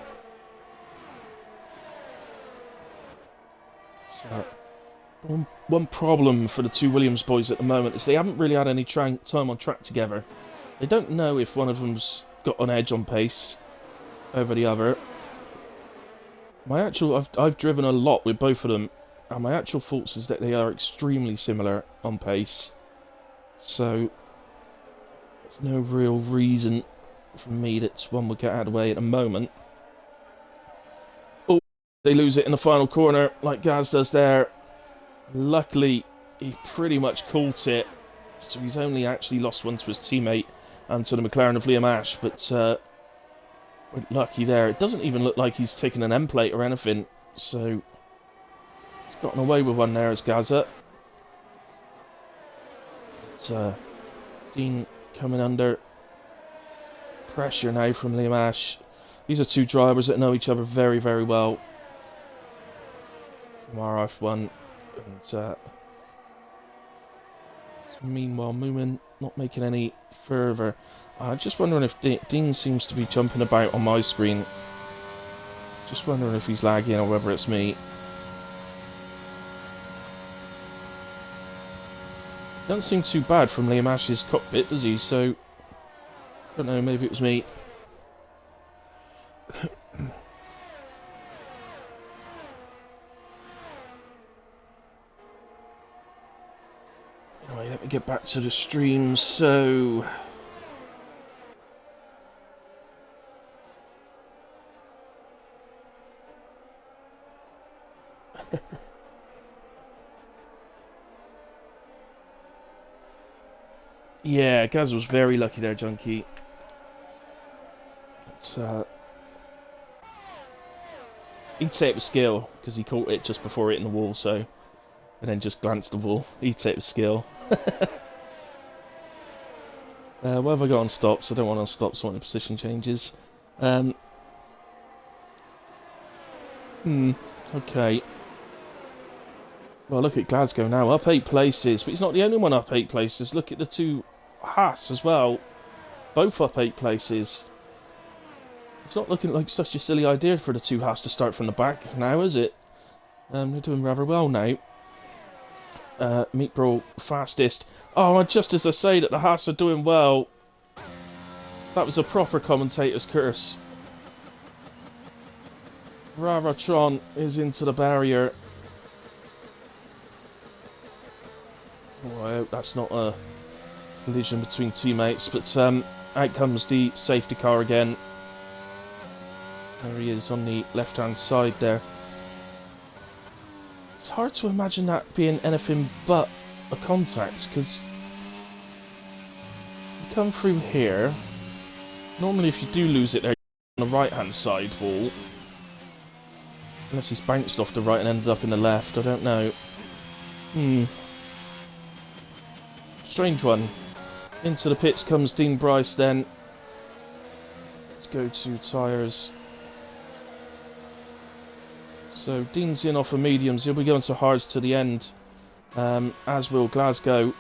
So, boom, one problem for the two Williams boys at the moment is they haven't really had any time on track together. They don't know if one of them's got an edge on pace over the other. I've driven a lot with both of them, and my actual thoughts is that they are extremely similar on pace. So there's no real reason for me that one would get out of the way at the moment. Oh, they lose it in the final corner, like Gaz does there. Luckily, he pretty much caught it, so he's only actually lost one to his teammate and to the McLaren of Liam Ash, but we're lucky there. It doesn't even look like he's taken an end plate or anything, so he's gotten away with one there as Gaza. It's Dean coming under pressure now from Liam Ash. These are two drivers that know each other very, very well from WAOF1. And meanwhile, Moomin not making any further. Just wondering if Dean seems to be jumping about on my screen. Just wondering if he's lagging or whether it's me. Doesn't seem too bad from Liam Ash's cockpit, does he? So, I don't know, maybe it was me. Anyway, let me get back to the stream. So, yeah, Gaz was very lucky there, Junkie. But, he'd say it was skill, because he caught it just before hitting the wall, so... And then just glanced the wall. He'd say it was skill. What have I got on stops? I don't want on stops, I want the position changes. Okay. Well, look at Glasgow now, up 8 places, but he's not the only one up 8 places. Look at the two Haas as well, both up 8 places. It's not looking like such a silly idea for the two Haas to start from the back now, is it? They're doing rather well now. Meatball fastest. Oh, and just as I say that the Haas are doing well, that was a proper commentator's curse. Ravatron is into the barrier. Oh, I hope that's not a collision between teammates, but out comes the safety car again. There he is on the left-hand side there. It's hard to imagine that being anything but a contact, because you come through here. Normally if you do lose it there on the right-hand side wall, unless he's bounced off the right and ended up in the left, I don't know. Strange one. Into the pits comes Dean Bryce then. Let's go to tyres. So Dean's in off of mediums. He'll be going to hards to the end, as will Glasgow.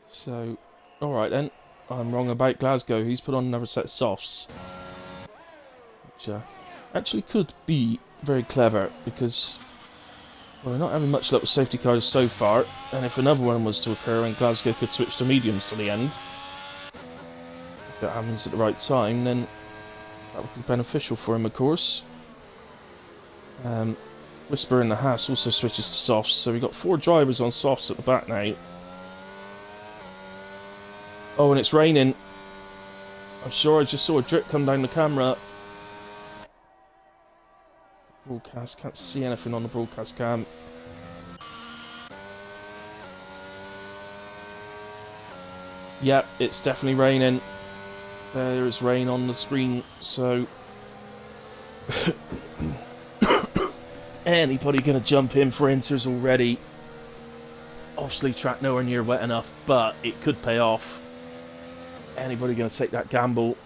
So, alright then. I'm wrong about Glasgow. He's put on another set of softs. Which actually could be very clever, because well, we're not having much luck with safety cars so far, and if another one was to occur and Glasgow could switch to mediums to the end, if that happens at the right time, then that would be beneficial for him, of course. Whisper in the Haas also switches to softs, so we've got 4 drivers on softs at the back now. Oh, and it's raining. I'm sure I just saw a drip come down the camera. Broadcast, can't see anything on the broadcast cam. Yep, it's definitely raining. There is rain on the screen, so anybody gonna jump in for inters already? Obviously track nowhere near wet enough, but it could pay off. Anybody gonna take that gamble?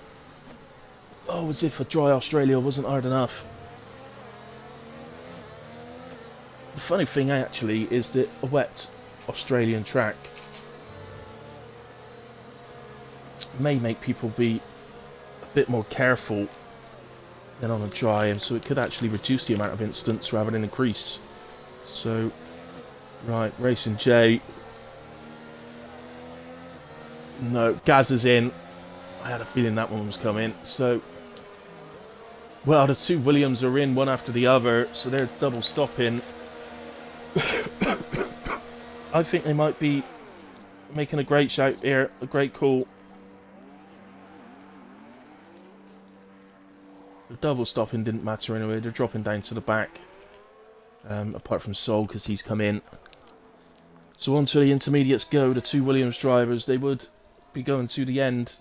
Oh, as if a dry Australia wasn't hard enough. The funny thing actually is that a wet Australian track may make people be a bit more careful than on a dry, and so it could actually reduce the amount of instants rather than increase. So, right, Racing J. No, Gaz is in. I had a feeling that one was coming. So, well, the two Williams are in one after the other, so they're double stopping. I think they might be making a great shout here, a great call. The double stopping didn't matter anyway, they're dropping down to the back. Apart from Sol, because he's come in. So on to the intermediates go, the two Williams drivers, they would be going to the end.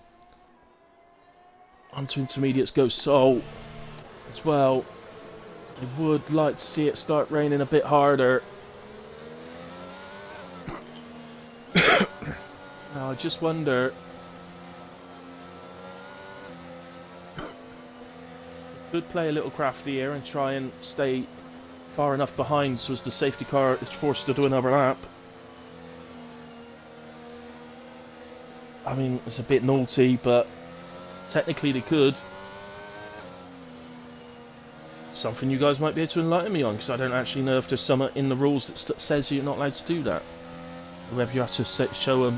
On to intermediates go Sol as well. I would like to see it start raining a bit harder. Now I just wonder, could play a little crafty here and try and stay far enough behind so as the safety car is forced to do another lap. I mean, it's a bit naughty, but technically they could. Something you guys might be able to enlighten me on, because I don't actually know if there's something in the rules that says you're not allowed to do that. Whether you have to show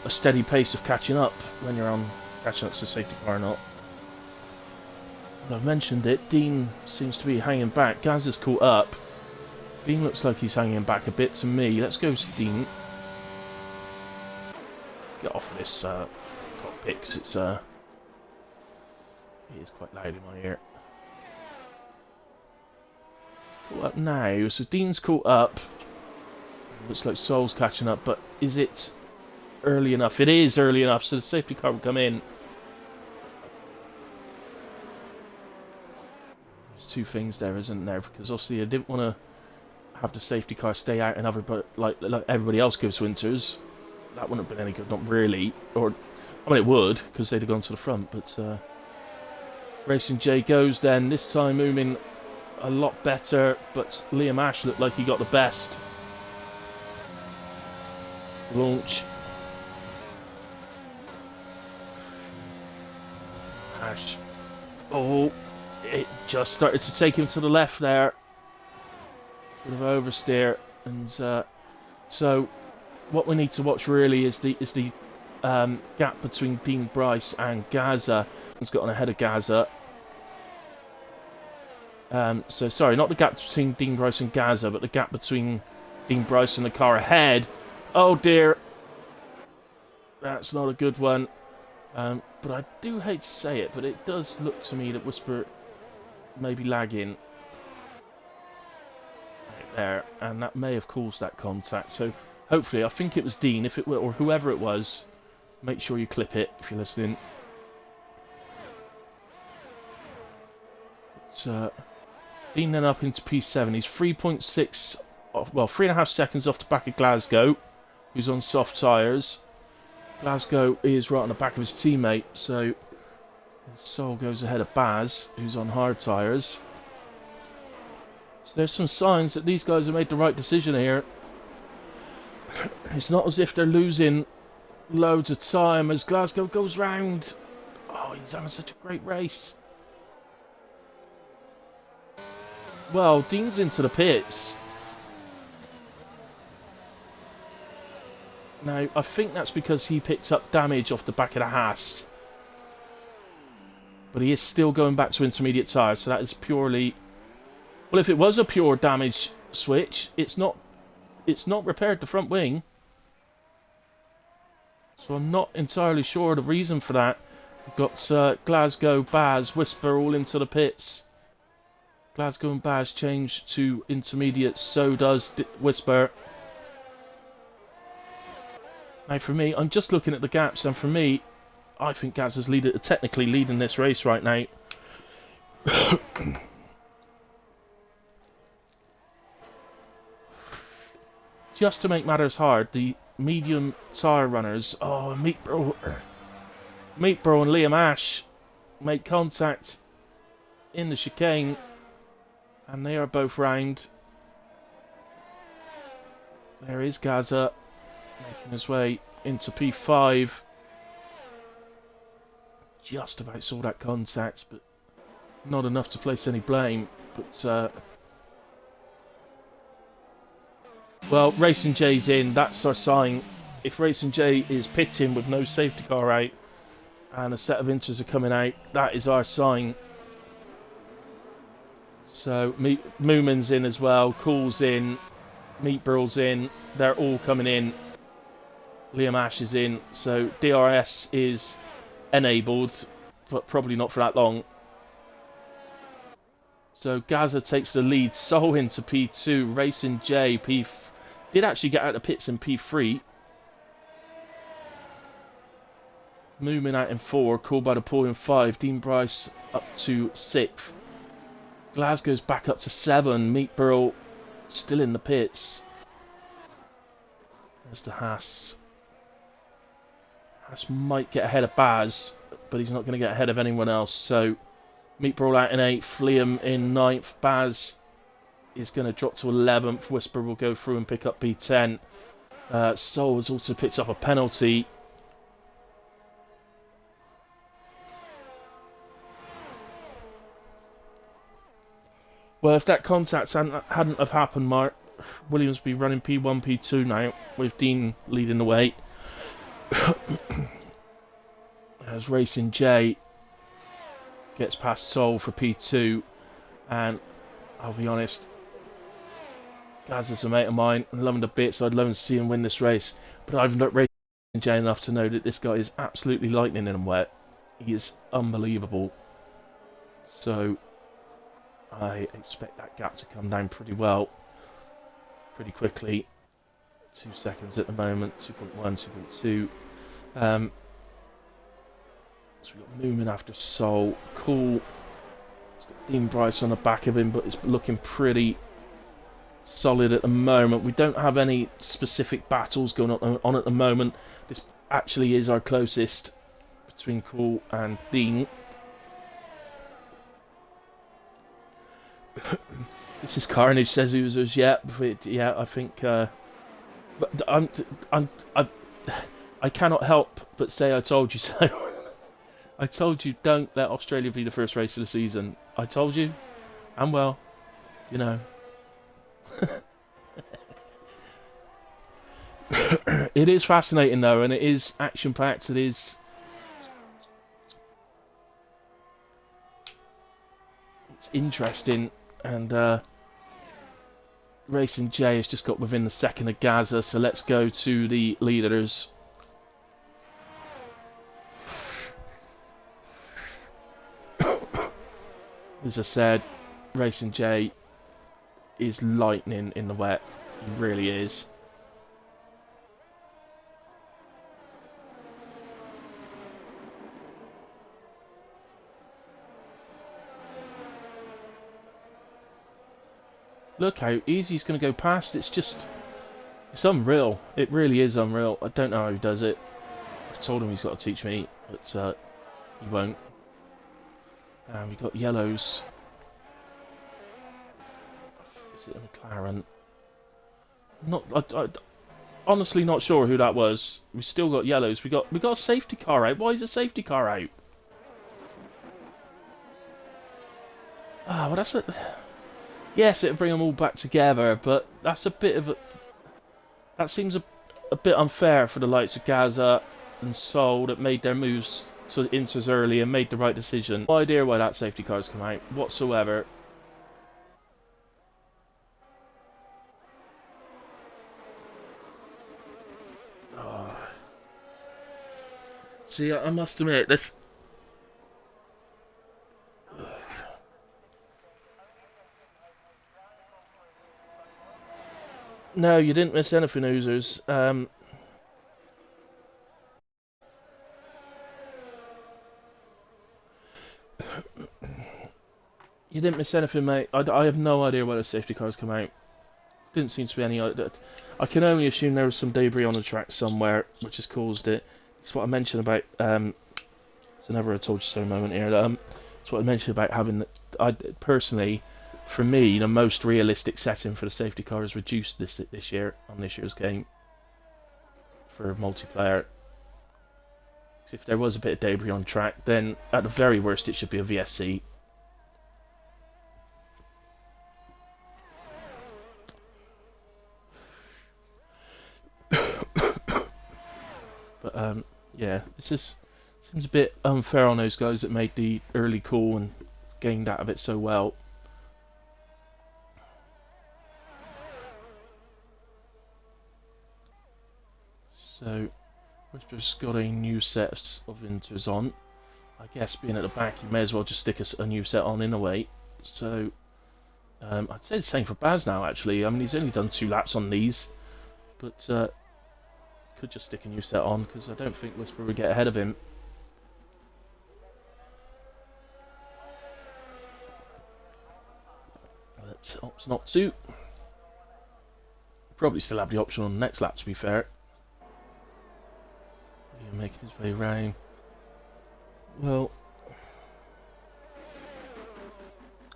a steady pace of catching up when you're on catching up to the safety car or not. Well, I've mentioned it, Dean seems to be hanging back. Gaz is caught up. Dean looks like he's hanging back a bit to me. Let's go see Dean. Let's get off of this cockpit, because it is quite loud in my ear. Caught up now, so Dean's caught up. Looks like Sol's catching up, but is it early enough? It is early enough, so the safety car will come in. There's two things there, isn't there? Because obviously I didn't want to have the safety car stay out and like everybody else goes to Winters. That wouldn't have been any good, not really. Or, I mean, it would, because they'd have gone to the front, but Racing J goes then, this time moving a lot better, but Liam Ash looked like he got the best. Launch. Ash. Oh, it just started to take him to the left there. Bit of oversteer, and so what we need to watch really is the gap between Dean Bryce and Gaza. He's got on ahead of Gaza. So sorry, not the gap between Dean Bryce and Gaza, but the gap between Dean Bryce and the car ahead. Oh dear, that's not a good one. But I do hate to say it, but it does look to me that Whisper may be lagging right there, and that may have caused that contact. So hopefully, I think it was Dean, if it were, or whoever it was. Make sure you clip it if you're listening. But, Dean then up into P7. He's 3.6, well, 3.5 seconds off the back of Glasgow, who's on soft tyres. Glasgow is right on the back of his teammate, so Sol goes ahead of Baz, who's on hard tyres. So there's some signs that these guys have made the right decision here. It's not as if they're losing loads of time as Glasgow goes round. Oh, he's having such a great race. Well, Dean's into the pits. Now, I think that's because he picked up damage off the back of the Haas. But he is still going back to intermediate tyres, so that is purely... Well, if it was a pure damage switch, it's not repaired the front wing. So I'm not entirely sure the reason for that. We've got Glasgow, Baz, Whisper all into the pits. Glasgow and Baz change to intermediate, so does Whisper. Now for me, I'm just looking at the gaps, and for me, I think Gaz is technically leading this race right now. Just to make matters hard, the medium tyre runners, Meatbro and Liam Ash make contact in the chicane, and they are both round. There is Gaza making his way into P5. just about saw that contact, but not enough to place any blame. But well, Racing J's in. That's our sign. If Racing J is pitting with no safety car out and a set of inters are coming out, that is our sign. So Moomin's in as well, Cool's in, Meatburl's in, they're all coming in. Liam Ash is in, so DRS is enabled, but probably not for that long. So Gaza takes the lead, Sol into P2, Racing J, did actually get out of pits in P3. Moomin out in 4, Cool by the Pool in 5, Dean Bryce up to 6th. Glasgow's back up to 7. Meatburl still in the pits. There's the Haas. Haas might get ahead of Baz, but he's not going to get ahead of anyone else. So Meatburl out in 8th, Liam in 9th. Baz is going to drop to 11th. Whisper will go through and pick up P10. Sol has also picked up a penalty. Well, if that contact hadn't have happened, Mark, Williams would be running P1, P2 now, with Dean leading the way. As Racing J gets past Sol for P2, and I'll be honest, Gaz is a mate of mine, I love him to bits, I'd love to see him win this race, but I've not Racing J enough to know that this guy is absolutely lightning in and wet. He is unbelievable. So I expect that gap to come down pretty quickly. 2 seconds at the moment, 2.1, 2.2. So we've got Moomin after Sol. Cool. He's got Dean Bryce on the back of him, but it's looking pretty solid at the moment. We don't have any specific battles going on at the moment. This actually is our closest between Cool and Dean. This is Carnage, says Oozers. Yeah, I think. But I cannot help but say I told you so. I told you, don't let Australia be the first race of the season. I told you, and well, you know. It is fascinating though, and it is action-packed. It is. It's interesting. And Racing J has just got within the second of Gaza, so let's go to the leaders. As I said, Racing J is lightning in the wet. He really is. Look how easy he's going to go past. It's unreal. It really is unreal. I don't know how he does it. I've told him he's got to teach me, but he won't. And we've got yellows. Is it a McLaren? Honestly not sure who that was. We've still got yellows. We got a safety car out. Why is a safety car out? Ah, well that's a... Yes, it'll bring them all back together, but that's a bit of a... That seems a bit unfair for the likes of Gaza and Sol that made their moves to Inters early and made the right decision. No idea why that safety car's come out whatsoever. Oh. See, I must admit, this... No, you didn't miss anything, Oozers. You didn't miss anything, mate. I have no idea why the safety cars come out. Didn't seem to be any... I can only assume there was some debris on the track somewhere, which has caused it. It's what I mentioned about... it's another I told you so moment here. It's what I mentioned about having... personally... For me, the most realistic setting for the safety car is reduced this year on this year's game for multiplayer. 'Cause if there was a bit of debris on track, then at the very worst it should be a VSC. But yeah, it just seems a bit unfair on those guys that made the early call and gained out of it so well. So, Whisper's got a new set of inters on. I guess being at the back, you may as well just stick a new set on in a way. So, I'd say the same for Baz now, actually. I mean, he's only done 2 laps on these, but could just stick a new set on, because I don't think Whisper would get ahead of him. Let's opt not to. Probably still have the option on the next lap, to be fair. He's making his way round. Well,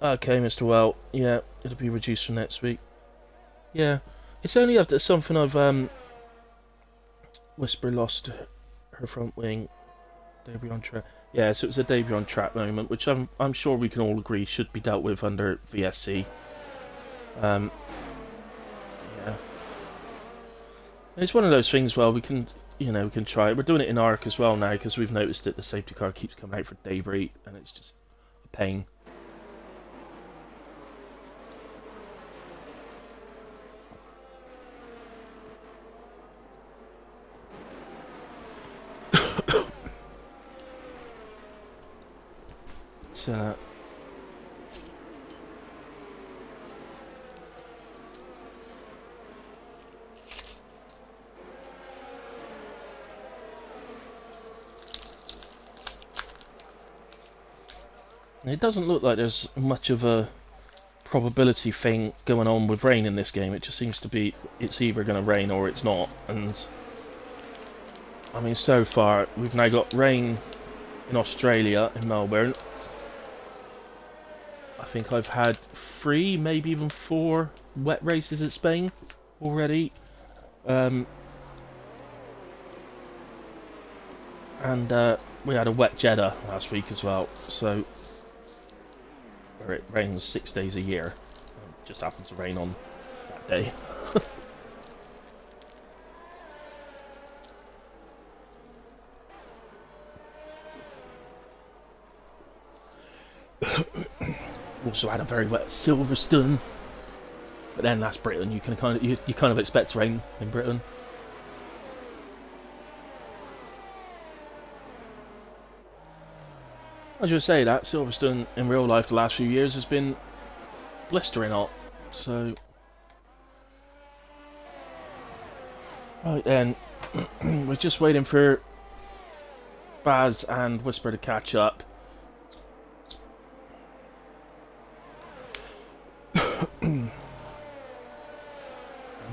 okay, Mr. Well, yeah, it'll be reduced from next week. Yeah, it's only after something I've Whisper lost her front wing debut on track. Yeah, so it was a debut on track moment, which I'm sure we can all agree should be dealt with under VSC. Yeah, it's one of those things. Well, we can try it. We're doing it in ARC as well now because we've noticed that the safety car keeps coming out for debris, and it's just a pain. It doesn't look like there's much of a probability thing going on with rain in this game. It just seems to be it's either going to rain or it's not. And I mean, so far we've now got rain in Australia, in Melbourne. I think I've had 3, maybe even 4 wet races in Spain already. And we had a wet Jeddah last week as well. So where it rains 6 days a year. It just happens to rain on that day. Also had a very wet Silverstone, but then that's Britain. You can you kind of expect rain in Britain. As you say, that Silverstone in real life the last few years has been blistering hot. So, right then, we're just waiting for Baz and Whisper to catch up. I'm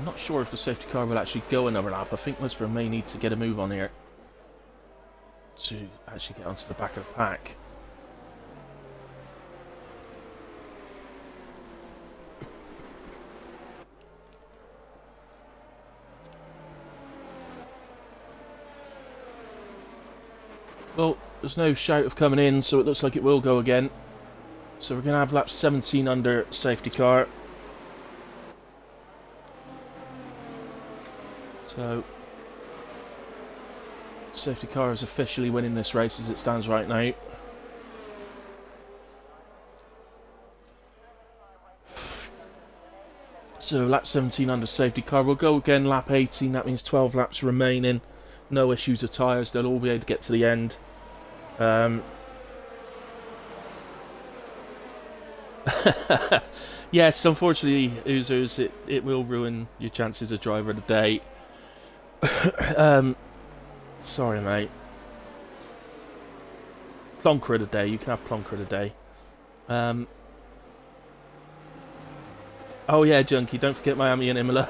not sure if the safety car will actually go another lap. I think Whisper may need to get a move on here to actually get onto the back of the pack. Well, there's no shout of coming in, so it looks like it will go again. So we're going to have lap 17 under safety car. So, safety car is officially winning this race as it stands right now. So lap 17 under safety car. We'll go again lap 18, that means 12 laps remaining. No issues with tyres, they'll all be able to get to the end. Yes, unfortunately, Oozers, it will ruin your chances of driver of the day. Sorry, mate. Plonker of the day, you can have plonker of the day. Oh yeah, Junkie, don't forget Miami and Imola.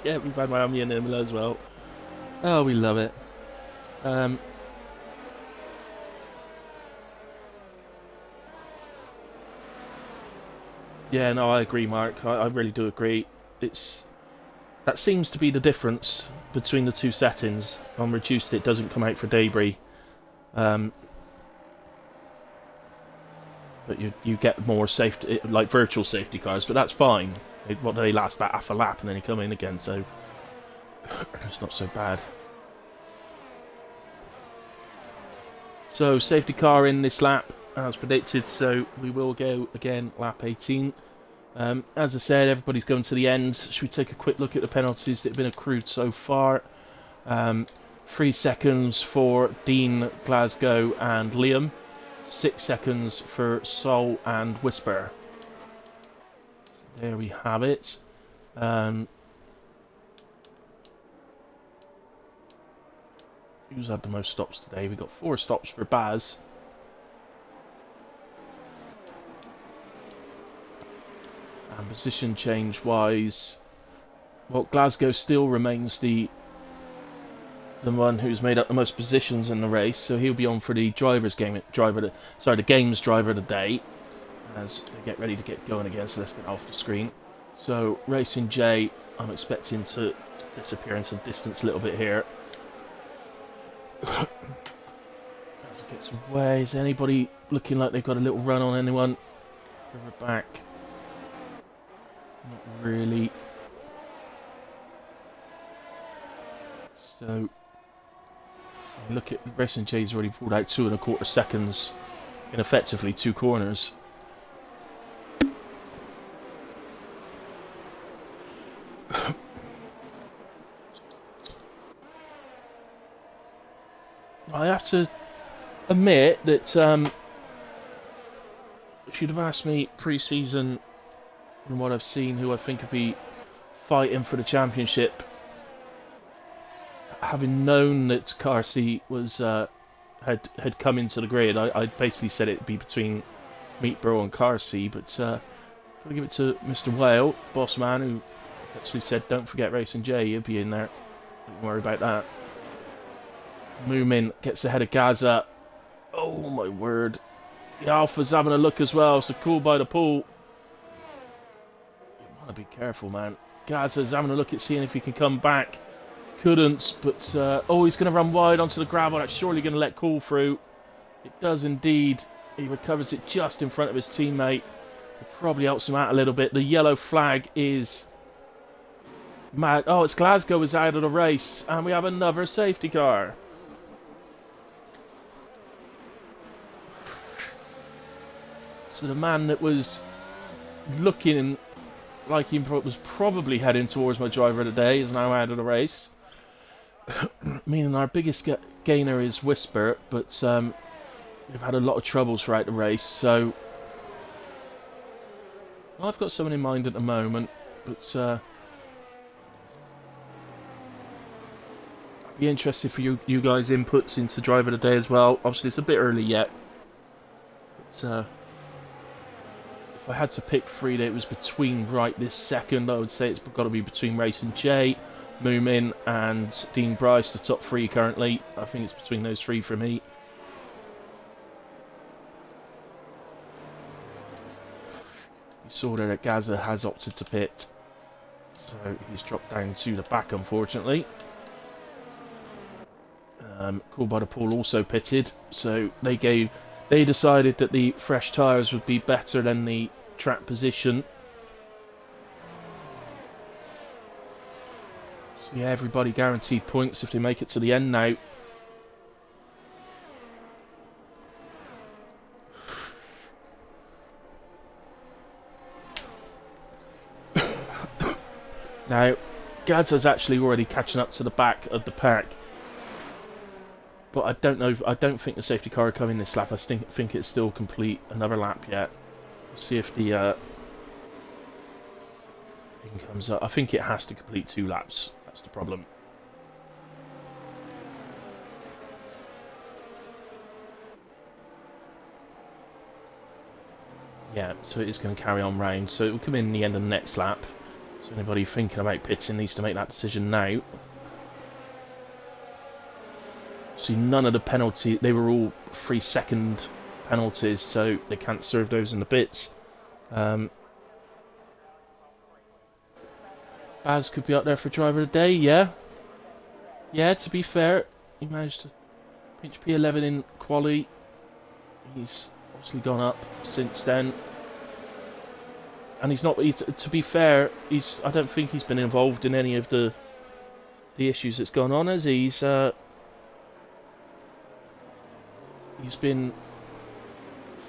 Yeah, we've had Miami and Imola as well. Oh, we love it. Yeah, no, I agree, Mark. I really do agree. That seems to be the difference between the two settings. On reduced, it doesn't come out for debris, but you get more safety, like virtual safety cars, but that's fine. What do they last about half a lap and then you come in again, so it's not so bad. So safety car in this lap as predicted, so we will go again lap 18. As I said, everybody's going to the end. Should we take a quick look at the penalties that have been accrued so far? 3 seconds for Dean, Glasgow and Liam. 6 seconds for Sol and Whisper. So there we have it. Who's had the most stops today? We got 4 stops for Baz. And position change wise, well, Glasgow still remains the one who's made up the most positions in the race, so he'll be on for the the game's driver of the day as they get ready to get going again. So let's get off the screen. So Racing J, I'm expecting to disappear into the distance a little bit here. As it gets away, is anybody looking like they've got a little run on anyone? Further back. Not really. So, look at Racing J's already pulled out 2 1/4 seconds in effectively 2 corners. I have to admit that if you'd have asked me pre-season, from what I've seen, who I think would be fighting for the championship, having known that Carsey was had come into the grid, I basically said it'd be between Meatbro and Carsey, but gotta give it to Mr. Whale, boss man, who actually said don't forget Racing J, he'll be in there. Don't worry about that. Moomin gets ahead of Gaza. Oh my word. The Alpha's having a look as well, so cool by the pool. You want to be careful, man. Gaza's having a look at seeing if he can come back. Couldn't, but oh, he's going to run wide onto the gravel. That's surely going to let Cool through. It does indeed. He recovers it just in front of his teammate. It probably helps him out a little bit. The yellow flag is mad. Oh, it's Glasgow is out of the race, and we have another safety car. So the man that was looking like he was probably heading towards my driver of the day is now out of the race. Meaning our biggest gainer is Whisper, but we've had a lot of troubles throughout the race, so I've got someone in mind at the moment, but I'd be interested for you guys' inputs into driver of the day as well. Obviously it's a bit early yet, but if I had to pick 3 that it was between right this second, I would say it's got to be between Racing J, Moomin and Dean Bryce, the top 3 currently. I think it's between those 3 for me. You saw there that Gaza has opted to pit, so he's dropped down to the back unfortunately. Cool by the Pool also pitted, so they decided that the fresh tyres would be better than the track position. So yeah, everybody guaranteed points if they make it to the end now. Now, Gaza's actually already catching up to the back of the pack. But I don't know. I don't think the safety car will come in this lap. I think it's still complete another lap yet. We'll see if the thing comes up. I think it has to complete 2 laps. That's the problem. Yeah, so it is going to carry on round. So it will come in the end of the next lap. So anybody thinking about pitting needs to make that decision now. See, none of the penalty, they were all 3-second penalties, so they can't serve those in the pits. Baz could be up there for driver of the day, yeah. Yeah, to be fair, he managed to HP 11 in quali. He's obviously gone up since then. And he's not. To be fair, I don't think he's been involved in any of the issues that's gone on. As he's been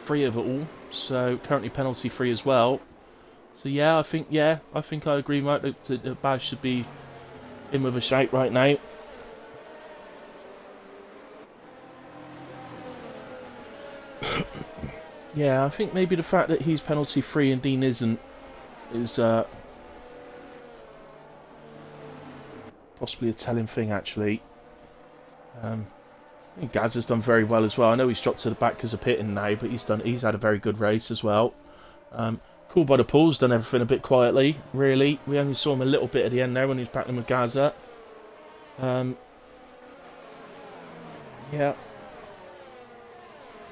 free of it all. So currently penalty free as well. So I think I agree, Mike, that Baz should be in with a shout right now. Yeah, I think maybe the fact that he's penalty free and Dean isn't is possibly a telling thing, actually. I think Gaz has done very well as well. I know he's dropped to the back because of pitting now, but he's had a very good race as well. Cool by the Pool's done everything a bit quietly, really. We only saw him a little bit at the end there when he was battling with Gaza. Yeah.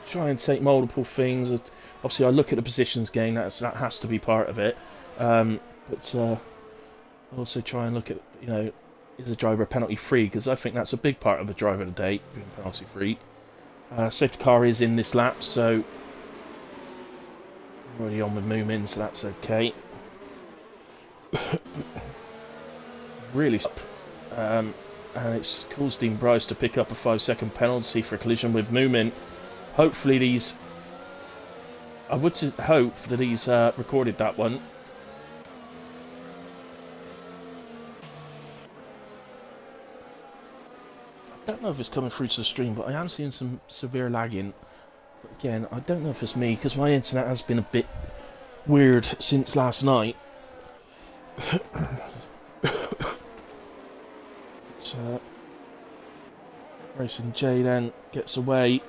Try and take multiple things. Obviously, I look at the positions game. That has to be part of it. But I also try and look at, is a driver penalty free? Because I think that's a big part of a driver today, being penalty free. Safety car is in this lap, so we're already on with Moomin, so that's okay. Really, and it's caused Dean Bryce to pick up a 5-second penalty for a collision with Moomin. Hopefully I would hope that he's recorded that one. I don't know if it's coming through to the stream, but I am seeing some severe lagging. But again, I don't know if it's me, because my internet has been a bit weird since last night. So, Racing J then gets away.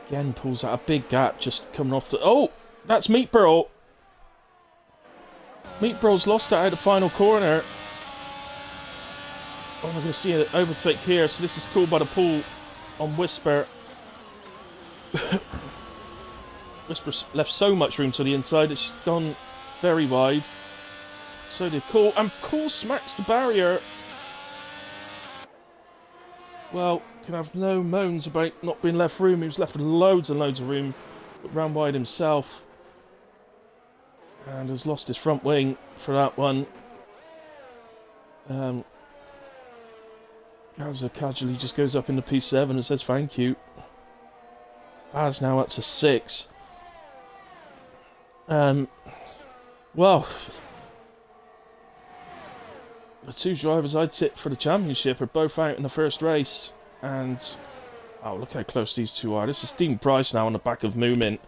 Again, pulls out a big gap, just coming off the... Oh! That's Meatbro! Meatbro's lost it out of the final corner. Oh, we're going to see an overtake here, so this is Cool by the Pool on Whisper. Whisper's left so much room to the inside, it's gone very wide. So did Cool, and Cool smacks the barrier. Well, can have no moans about not being left room. He was left with loads and loads of room, but ran wide himself. And has lost his front wing for that one. Gaza casually just goes up into P7 and says thank you. Baz now up to 6. Well, the two drivers I'd tip for the championship are both out in the first race. And, oh, look how close these two are. This is Dean Bryce now on the back of Moomin.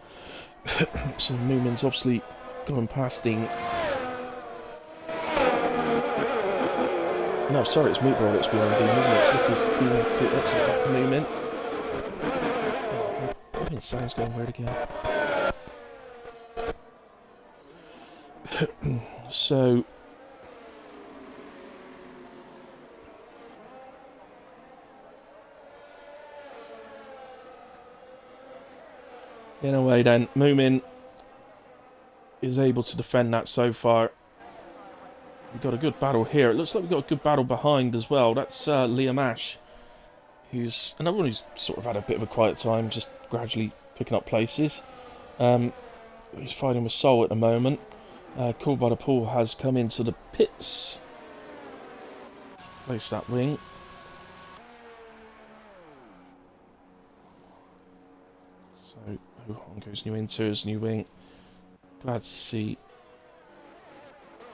So Moomin's obviously gone past Dean. No, sorry, it's Meatball that's behind Dean, isn't it? So this is Dean that's at Moomin. Oh, my sound's going weird again. So... in a way then, Moomin is able to defend that so far. We've got a good battle here. It looks like we've got a good battle behind as well. That's Liam Ash, who's another one who's sort of had a bit of a quiet time, just gradually picking up places. He's fighting with Sol at the moment. Cool by the Pool has come into the pits. Place that wing. So, on goes new into his new wing. Glad to see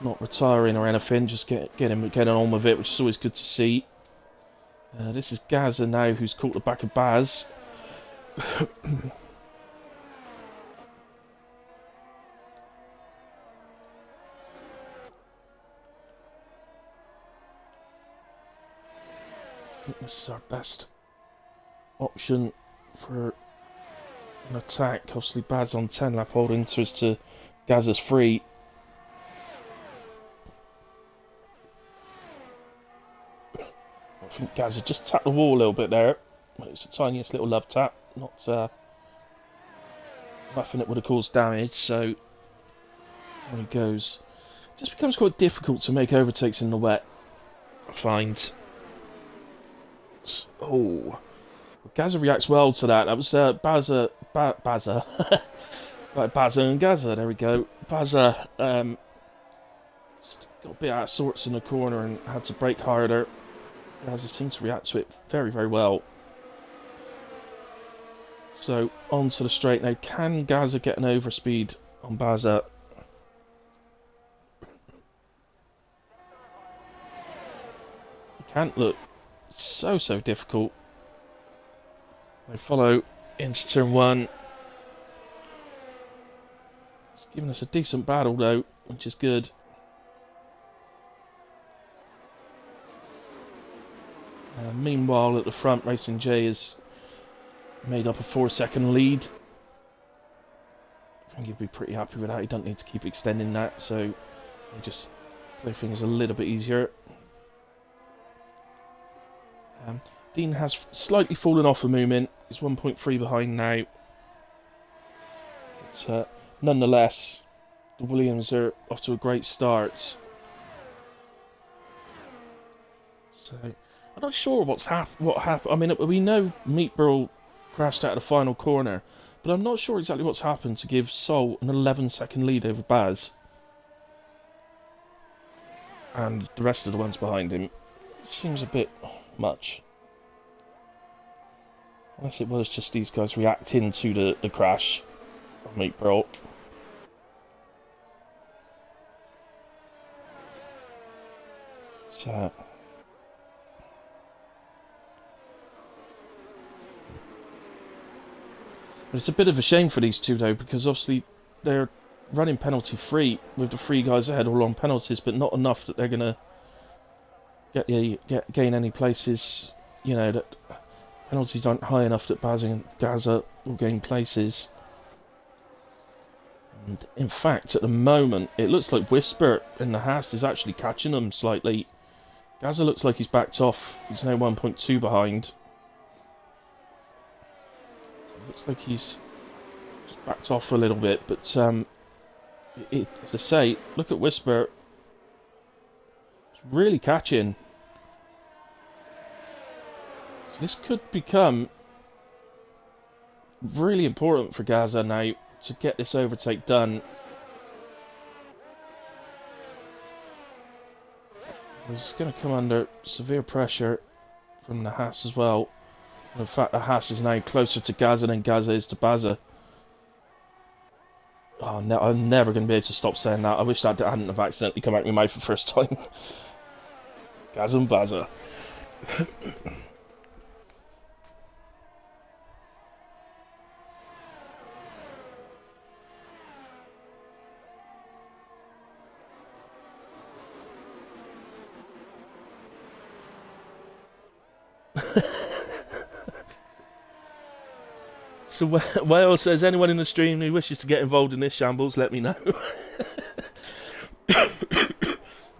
not retiring or anything, just getting on with it, which is always good to see. This is Gaza now, who's caught the back of Baz. I think this is our best option for an attack. Obviously Baz on 10 lap holding to Gaza's free. I think Gaza just tapped the wall a little bit there. It's the tiniest little love tap, not nothing that would have caused damage. So there he goes. It just becomes quite difficult to make overtakes in the wet. find. Oh, Gaza reacts well to that. That was Baza, like Baza and Gaza. There we go. Baza just got a bit out of sorts in the corner and had to brake harder. Gaza seems to react to it very, very well. So onto the straight now. Can Gaza get an overspeed on Baza? It can't look so difficult. They follow into turn one. It's giving us a decent battle though, which is good. Meanwhile, at the front, Racing J is made up a 4-second lead. I think he'd be pretty happy with that. He doesn't need to keep extending that, so he just play things a little bit easier. Dean has slightly fallen off a movement. He's 1.3 behind now. But nonetheless, the Williams are off to a great start. So I'm not sure what happened. I mean, we know Meatball crashed out of the final corner, but I'm not sure exactly what's happened to give Sol an 11-second lead over Baz and the rest of the ones behind him. Seems a bit much. Unless it was just these guys reacting to the crash on Meatball. So but it's a bit of a shame for these two though, because obviously they're running penalty free with the 3 guys ahead all on penalties, but not enough that they're gonna gain any places. You know, that penalties aren't high enough that Baz and Gaza will gain places. And in fact, at the moment, it looks like Whisper in the Haas is actually catching them slightly. Gaza looks like he's backed off. He's now 1.2 behind. Looks like he's just backed off a little bit, but as I say, look at Whisper. It's really catching. So this could become really important for Gaza now to get this overtake done. He's going to come under severe pressure from the Haas as well. In fact, the Haas is now closer to Gaza than Gaza is to Baza. Oh, no, I'm never going to be able to stop saying that. I wish that hadn't have accidentally come out of my mouth for the first time. Gaza and Baza. So Wales says, anyone in the stream who wishes to get involved in this shambles, let me know.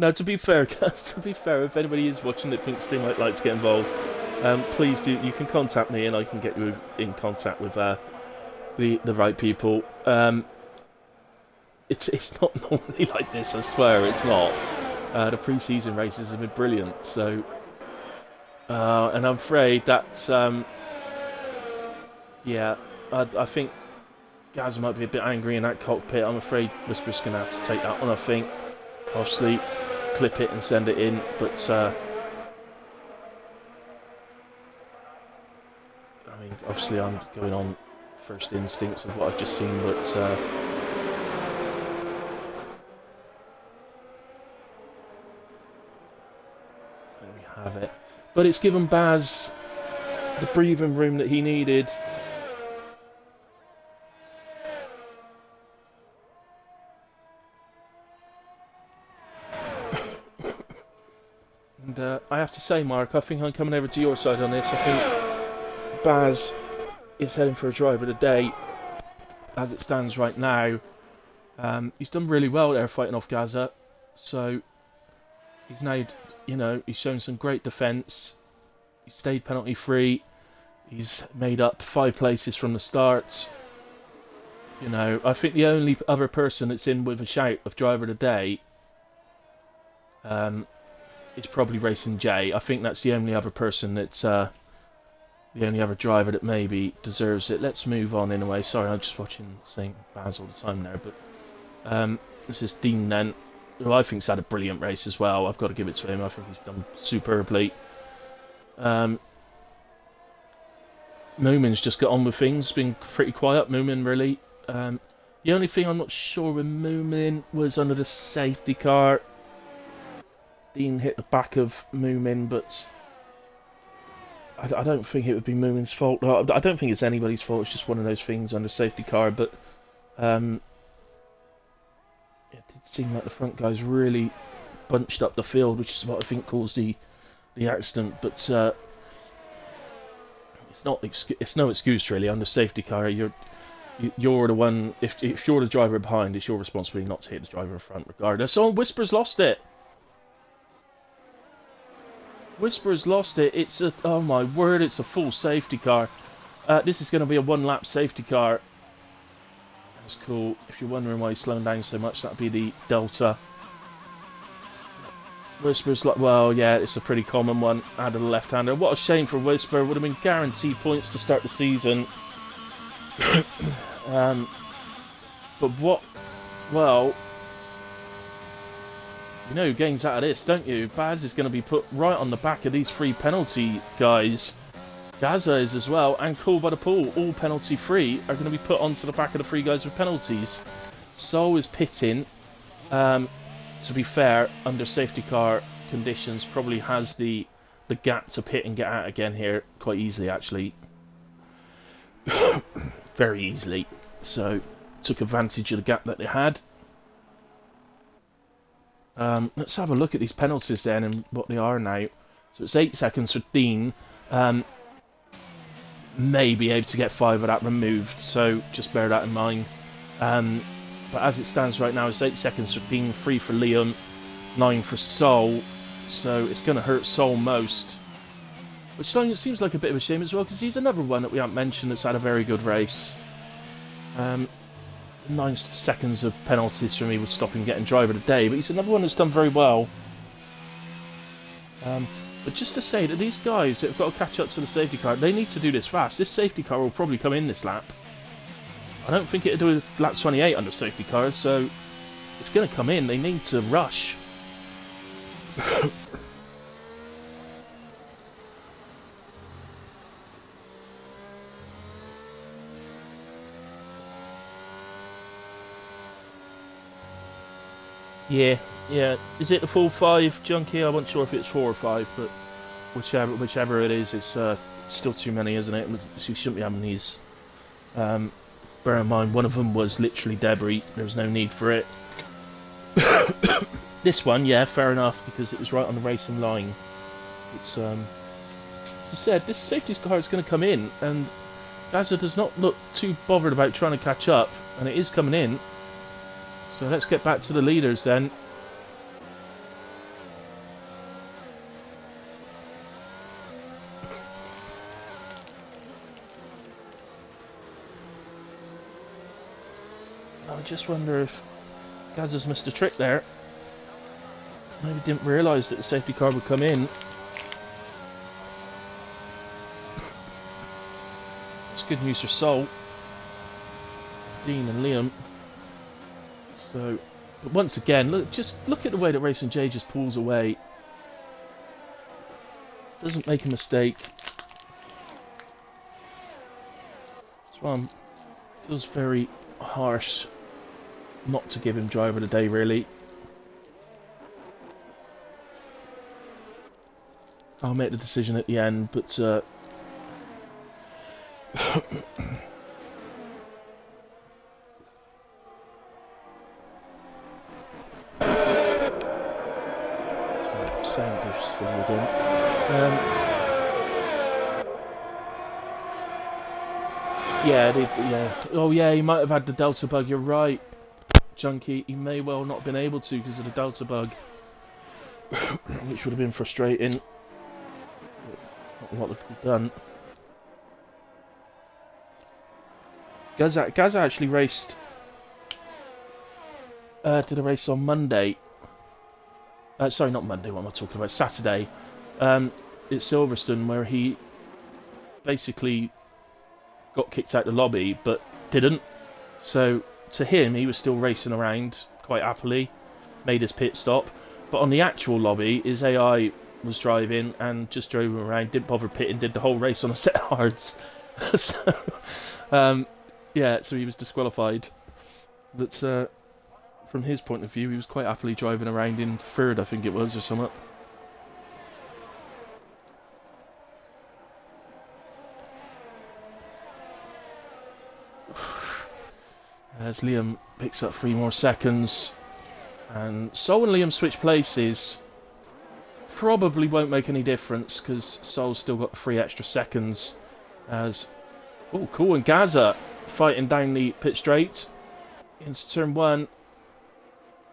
Now, to be fair, guys, if anybody is watching that thinks they might like to get involved, please do. You can contact me and I can get you in contact with the right people. It's not normally like this, I swear, it's not. The pre-season races have been brilliant, so... and I'm afraid that... yeah, I think Gaza might be a bit angry in that cockpit. I'm afraid Whisper's going to have to take that one, I think. Obviously, clip it and send it in, but... I mean, obviously I'm going on first instincts of what I've just seen, but... there we have it. But it's given Baz the breathing room that he needed. And I have to say, Mark, I think I'm coming over to your side on this. I think Baz is heading for a drive of the day as it stands right now. He's done really well there fighting off Gaza. So he's now, you know, he's shown some great defence. He stayed penalty free. He's made up 5 places from the start. You know, I think the only other person that's in with a shout of driver of the day it's probably Racing J. I think that's the only other person that's the only other driver that maybe deserves it. Let's move on in a way. Sorry, I'm just watching St. Baz all the time there, but this is Dean then, who I think's had a brilliant race as well. I've got to give it to him. I think he's done superbly. Moomin's just got on with things, been pretty quiet, Moomin, really. The only thing I'm not sure with Moomin was under the safety car. Dean hit the back of Moomin, but I don't think it would be Moomin's fault. I don't think it's anybody's fault, it's just one of those things under safety car, but it did seem like the front guys really bunched up the field, which is what I think caused the accident, but it's no excuse really. Under safety car, you're the one. If you're the driver behind, it's your responsibility not to hit the driver in front, regardless. Oh, Whisper's lost it. Whisper's lost it. It's a oh my word! It's a full safety car. This is going to be a one-lap safety car. That's cool. If you're wondering why he's slowing down so much, that'd be the Delta. Whisper's like, well, yeah, it's a pretty common one. Out of the left-hander. What a shame for Whisper. Would have been guaranteed points to start the season. But what? Well, you know who gains out of this, don't you? Baz is going to be put right on the back of these 3 penalty guys. Gaza is as well, and Cool by the Pool, all penalty free, are going to be put onto the back of the 3 guys with penalties. Sol is pitting. To be fair, under safety car conditions, probably has the gap to pit and get out again here quite easily, actually. Very easily. So, took advantage of the gap that they had. Let's have a look at these penalties then and what they are now. So it's 8 seconds for Dean. May be able to get 5 of that removed, so just bear that in mind. But as it stands right now, it's 8 seconds for Dean, 3 for Liam, 9 for Sol. So it's going to hurt Sol most. Which seems like a bit of a shame as well, because he's another one that we haven't mentioned that's had a very good race. 9 seconds of penalties for me would stop him getting driver of the day, but he's another one that's done very well. But just to say that these guys that have got to catch up to the safety car, they need to do this fast. This safety car will probably come in this lap. I don't think it'll do lap 28 under safety cars, so it's going to come in. They need to rush. Yeah. Is it the full 5, Junkie? I wasn't sure if it's 4 or 5, but whichever it is, it's still too many, isn't it? You shouldn't be having these. Bear in mind, one of them was literally debris. There was no need for it. This one, yeah, fair enough, because it was right on the racing line. It's as I said, this safety car is going to come in, and Gaza does not look too bothered about trying to catch up, and it is coming in. So let's get back to the leaders then. I just wonder if Gaza's missed a trick there. Maybe didn't realise that the safety car would come in. It's good news for Sol, Dean and Liam. So, but once again, look at the way that Racing J just pulls away. Doesn't make a mistake. This one feels very harsh not to give him driver of the day, really. I'll make the decision at the end, but sound is slowed in. Yeah. Oh yeah, he might have had the Delta bug. You're right, Junkie. He may well not have been able to because of the Delta bug, which would have been frustrating. Not what they've done. Gaza actually raced. Did a race on Monday. Sorry, not Monday, what am I talking about? Saturday. At Silverstone, where he basically got kicked out the lobby, but didn't. So, to him, he was still racing around quite happily, made his pit stop. But on the actual lobby, his AI was driving and just drove him around, didn't bother pitting, did the whole race on a set of hards. So, yeah, so he was disqualified. But from his point of view, he was quite happily driving around in third, I think it was, or something. As Liam picks up 3 more seconds. And Sol and Liam switch places. Probably won't make any difference because Sol's still got 3 extra seconds. As oh, cool, and Gaza fighting down the pit straight into turn 1,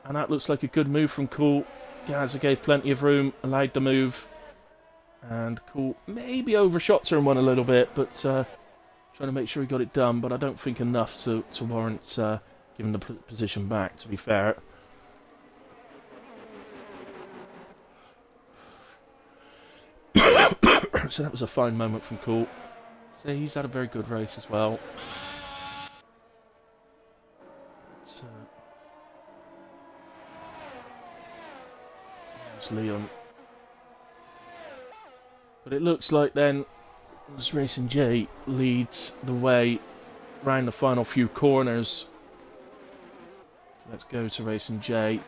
and that looks like a good move from Cool. Gaza gave plenty of room, allowed the move, and Cool maybe overshot turn 1 a little bit, but trying to make sure he got it done. But I don't think enough to warrant giving the position back. To be fair. So that was a fine moment from Cool. So he's had a very good race as well. There's Leon. But it looks like then as Racing J leads the way round the final few corners. Let's go to Racing J.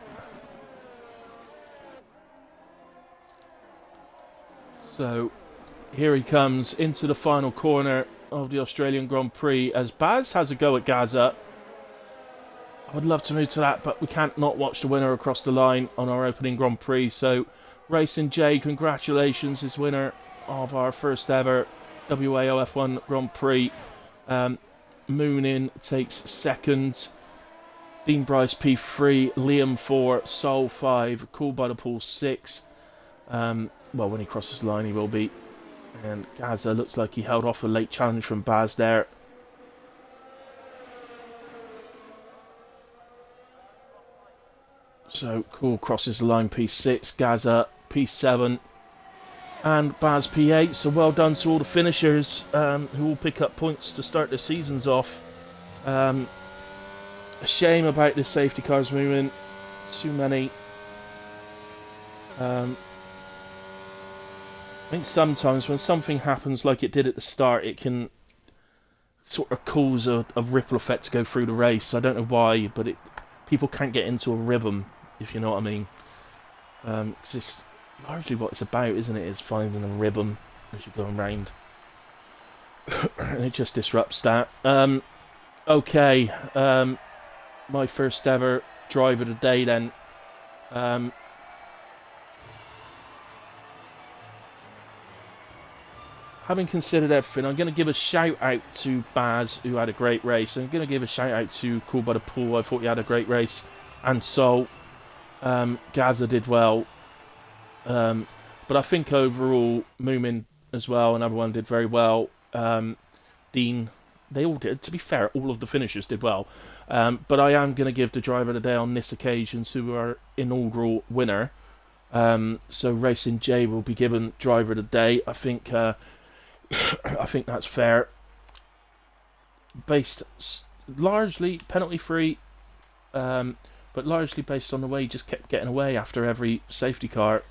So here he comes into the final corner of the Australian Grand Prix as Baz has a go at Gaza. I would love to move to that, but we can't not watch the winner across the line on our opening Grand Prix. So Racing J, congratulations, is winner of our first ever WAOF1 Grand Prix. Moonin takes second. Dean Bryce P3, Liam 4, Sol 5, Cool by the Pool 6. Well, when he crosses the line, he will be. And Gaza looks like he held off a late challenge from Baz there. So Cool crosses the line P6, Gaza P7, and Baz P8. So well done to all the finishers who will pick up points to start their seasons off. A shame about the safety cars moving. Too many. I think sometimes when something happens like it did at the start, it can sort of cause a ripple effect to go through the race. I don't know why, but people can't get into a rhythm, if you know what I mean. Because it's largely what it's about, isn't it? It's finding a rhythm as you're going round. And it just disrupts that. Okay, my first ever drive of the day then. Having considered everything, I'm going to give a shout out to Baz, who had a great race. I'm going to give a shout out to Cool by the Pool. I thought he had a great race. And Sol. Gaza did well. But I think overall, Moomin as well, and everyone did very well. Dean, they all did. To be fair, all of the finishers did well. But I am going to give the driver of the day on this occasion to our inaugural winner. So Racing J will be given driver of the day. I think that's fair. Based largely penalty free, but largely based on the way he just kept getting away after every safety car.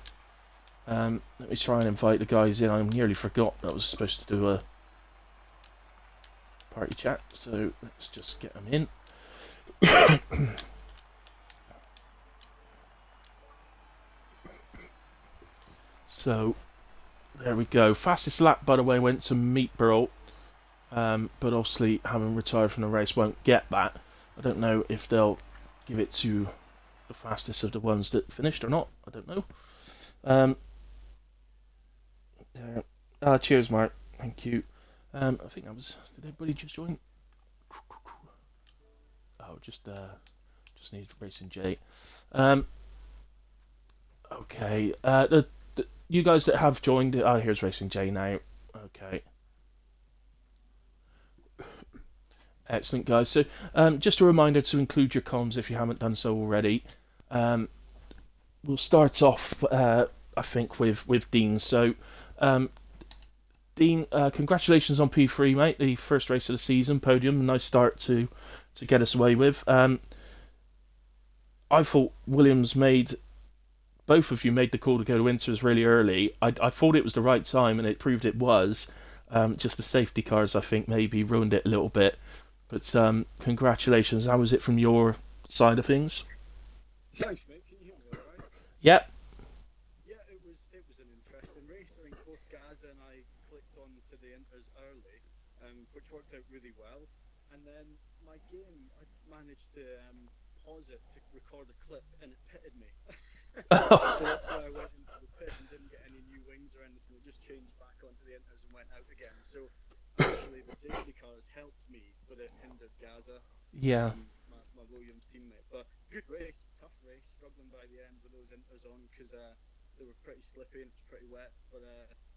Let me try and invite the guys in. I nearly forgot that I was supposed to do a party chat, so let's just get them in. So there we go. Fastest lap, by the way, went to Meatborough, but obviously having retired from the race won't get that. I don't know if they'll give it to the fastest of the ones that finished or not. I don't know. Cheers, Mark. Thank you. I think that was. Did everybody just join? Oh, just need Racing J. Okay. You guys that have joined, here's Racing J now. Okay. Excellent, guys. So, just a reminder to include your comms if you haven't done so already. we'll start off, I think, with Dean. So, um, Dean, congratulations on P3, mate. The first race of the season, podium, nice start to get us away with. I thought Williams made both of you made the call to go to Winters really early. I thought it was the right time, and it proved it was. Just the safety cars, I think, maybe ruined it a little bit. But congratulations. How was it from your side of things? Thanks, mate. Can you hear me all right? Yep. Yeah, it was an interesting race. I think both Gaza and I clicked on to the Inters early, which worked out really well. And then my game, I managed to pause it to record a clip, and it pitted me. So that's why I went into the pit and didn't get any new wings or anything. It just changed back onto the Inters and went out again. So actually, the safety cars helped me, but it hindered Gaza, Yeah. my Williams teammate. But good race, tough race, struggling by the end with those Inters on because they were pretty slippy and it was pretty wet. But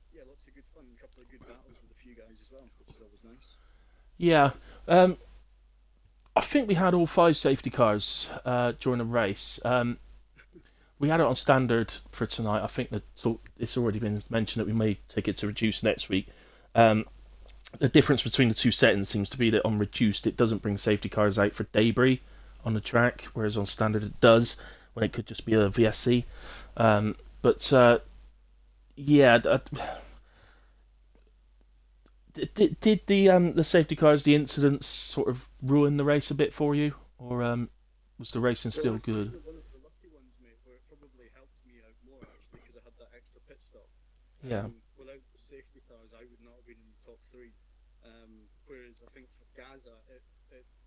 yeah, lots of good fun, a couple of good battles with a few guys as well, which is always nice. Yeah. I think we had all five safety cars during the race. We had it on standard for tonight. I think that it's already been mentioned that we may take it to reduce next week. The difference between the two settings seems to be that on reduced it doesn't bring safety cars out for debris on the track, whereas on standard it does, when it could just be a VSC. But yeah, did the safety cars, the incidents, sort of ruin the race a bit for you, or was the racing still good? One of the lucky ones, mate, where it probably helped me out more actually because I had that extra pit stop. Yeah, Without the safety cars, I would not have been in the top three. Whereas I think for Gaza, it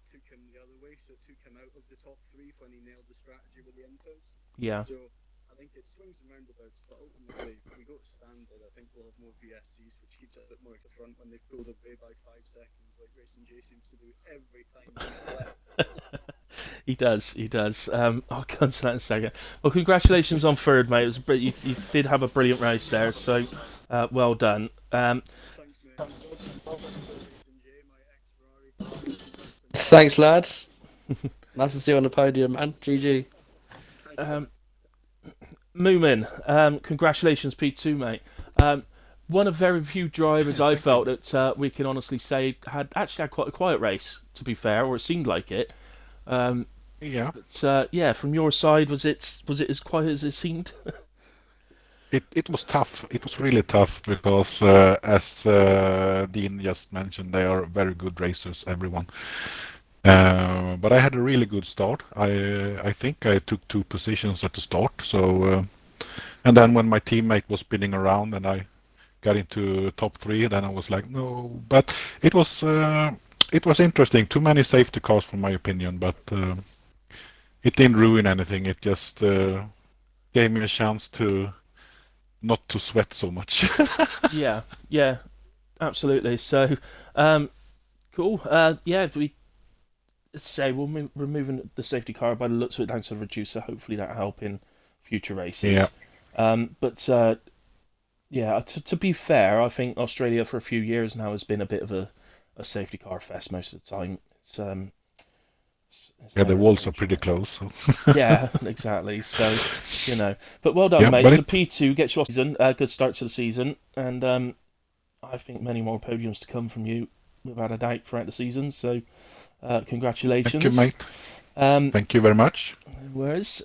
took him the other way, so it took him out of the top three when he nailed the strategy with the inters. yeah, So I think it swings and roundabouts, but ultimately, if we go to standard, I think we'll have more VSCs, which keeps it a bit more to the front when they've pulled away by 5 seconds, like Racing J seems to do every time he's left. he does, he does. I'll come to that in a second. Well, congratulations on third, mate. It was you did have a brilliant race there, so well done. Thanks, mate. Racing J, my ex-Ferrari team. Thanks, lads. Nice to see you on the podium, and GG. Thanks, Um, Moomin, congratulations, P2, mate. One of very few drivers I felt that we can honestly say had actually had quite a quiet race, to be fair, or it seemed like it. Um, Yeah, but yeah, from your side, was it as quiet as it seemed? it was tough. It was really tough because, as Dean just mentioned, they are very good racers, everyone. But I had a really good start. I think I took 2 positions at the start. So, and then when my teammate was spinning around and I got into top three, then I was like, no. But it was interesting. Too many safety cars, for my opinion, but it didn't ruin anything. It just gave me a chance to not to sweat so much. Yeah, yeah, absolutely. So, cool. Yeah, we say we're removing the safety car by the looks of it down to the reducer. Hopefully that help in future Yeah, races. But yeah, to be fair, I think Australia for a few years now has been a bit of a safety car fest most of the time. It's yeah, the never walls very are pretty dry. close. So. Yeah, exactly. So, but well done, Yeah, mate. but So it, P2 gets you off season. Good start to the season, and I think many more podiums to come from you, without a doubt, throughout the season. So, thank you, congratulations. mate. Um, Thank you very much. whereas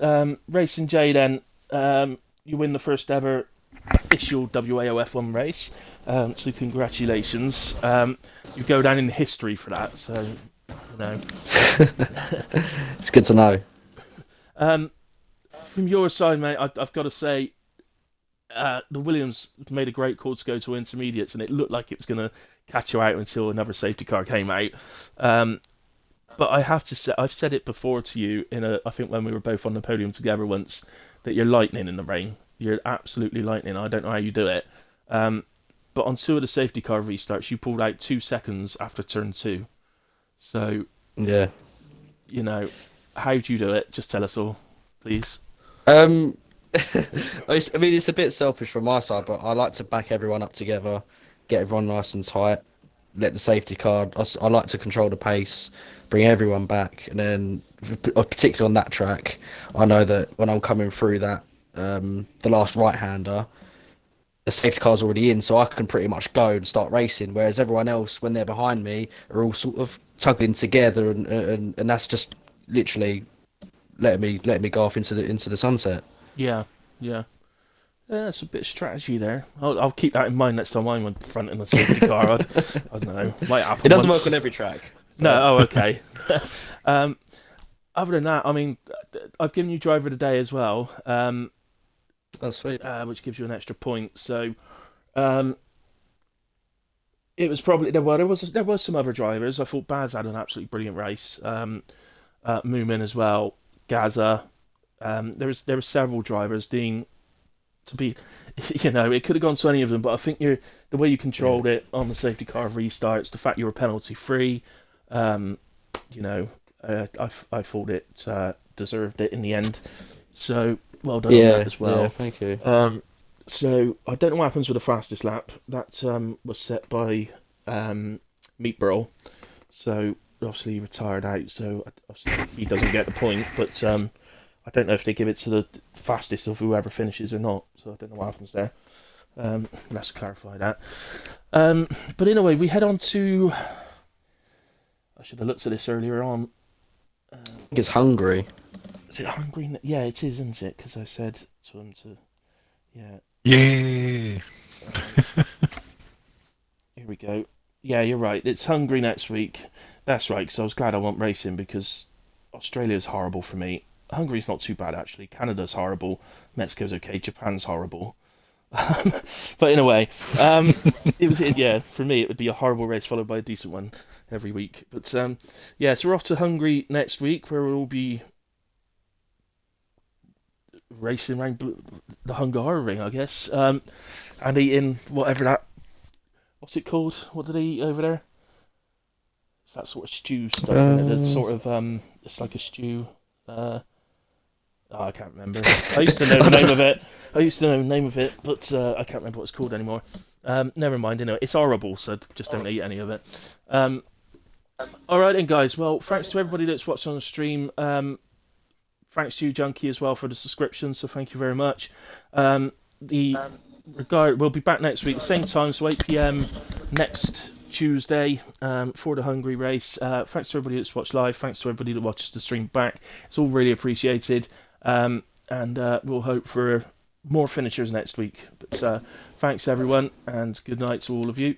Racing J, then you win the first ever official WAOF1 race. So congratulations. You go down in history for that. So you know. It's good to know. Um, from your side, mate, I've got to say, the Williams made a great call to go to intermediates, and it looked like it was going to catch you out until another safety car came out. Um, but I have to say, I've said it before to you I think when we were both on the podium together once, that you're lightning in the rain. You're absolutely lightning. I don't know how you do it. But on two of the safety car restarts, you pulled out 2 seconds after turn two. So, Yeah. how do you do it? Just tell us all, please. Um, I mean, it's a bit selfish from my side, but I like to back everyone up together, get everyone nice and tight, let the safety car. I like to control the pace, bring everyone back, and then particularly on that track, I know that when I'm coming through that the last right-hander, the safety car's already in, so I can pretty much go and start racing. Whereas everyone else, when they're behind me, are all sort of tugging together, and that's just literally letting me go off into the sunset. Yeah, yeah. Yeah, that's a bit of strategy there. I'll keep that in mind next time I'm in front in a safety car. I don't know. Might happen It doesn't once. work on every track. No, oh, okay. um, other than that, I mean, I've given you driver of the day as well, That's sweet. which gives you an extra point. So, um, it was probably there was some other drivers. I thought Baz had an absolutely brilliant race. Moomin as well, Gaza. There were several drivers. Dean, to be, it could have gone to any of them, but I think the way you controlled it on the safety car restarts, the fact you were penalty free, um, I thought it deserved it in the end. So well done on that as well. Yeah, thank you. So I don't know what happens with the fastest lap. That was set by Meat Burl. So obviously he retired out. So obviously he doesn't get the point. But I don't know if they give it to the fastest of whoever finishes or not. So I don't know what happens there. We'll have to clarify that. But anyway, we head on to. I should have looked at this earlier on. I think it's Hungary. Is it Hungary? Yeah, it is, isn't it? Because I said to them to. Yeah. Yeah. Here we go. Yeah, you're right. It's Hungary next week. That's right, because I was glad I went racing because Australia's horrible for me. Hungary's not too bad, actually. Canada's horrible. Mexico's okay. Japan's horrible. But in a way, for me, it would be a horrible race followed by a decent one every week. But so we're off to Hungary next week where we'll be racing around the Hungaroring, I guess, and eating whatever that. What's it called? What do they eat over there? It's that sort of stew stuff. Isn't it? It's sort of it's like a stew. I can't remember. I used to know the name of it. But I can't remember what it's called anymore. Never mind. It's horrible, so just don't eat any of it. All right, then, guys. Well, thanks to everybody that's watched on the stream. Thanks to you, Junkie, as well for the subscription. So thank you very much. We'll be back next week, same time, so 8 p.m. next Tuesday for the Hungary race. Thanks to everybody that's watched live. Thanks to everybody that watches the stream back. It's all really appreciated. And we'll hope for more finishers next week. But thanks, everyone, and good night to all of you.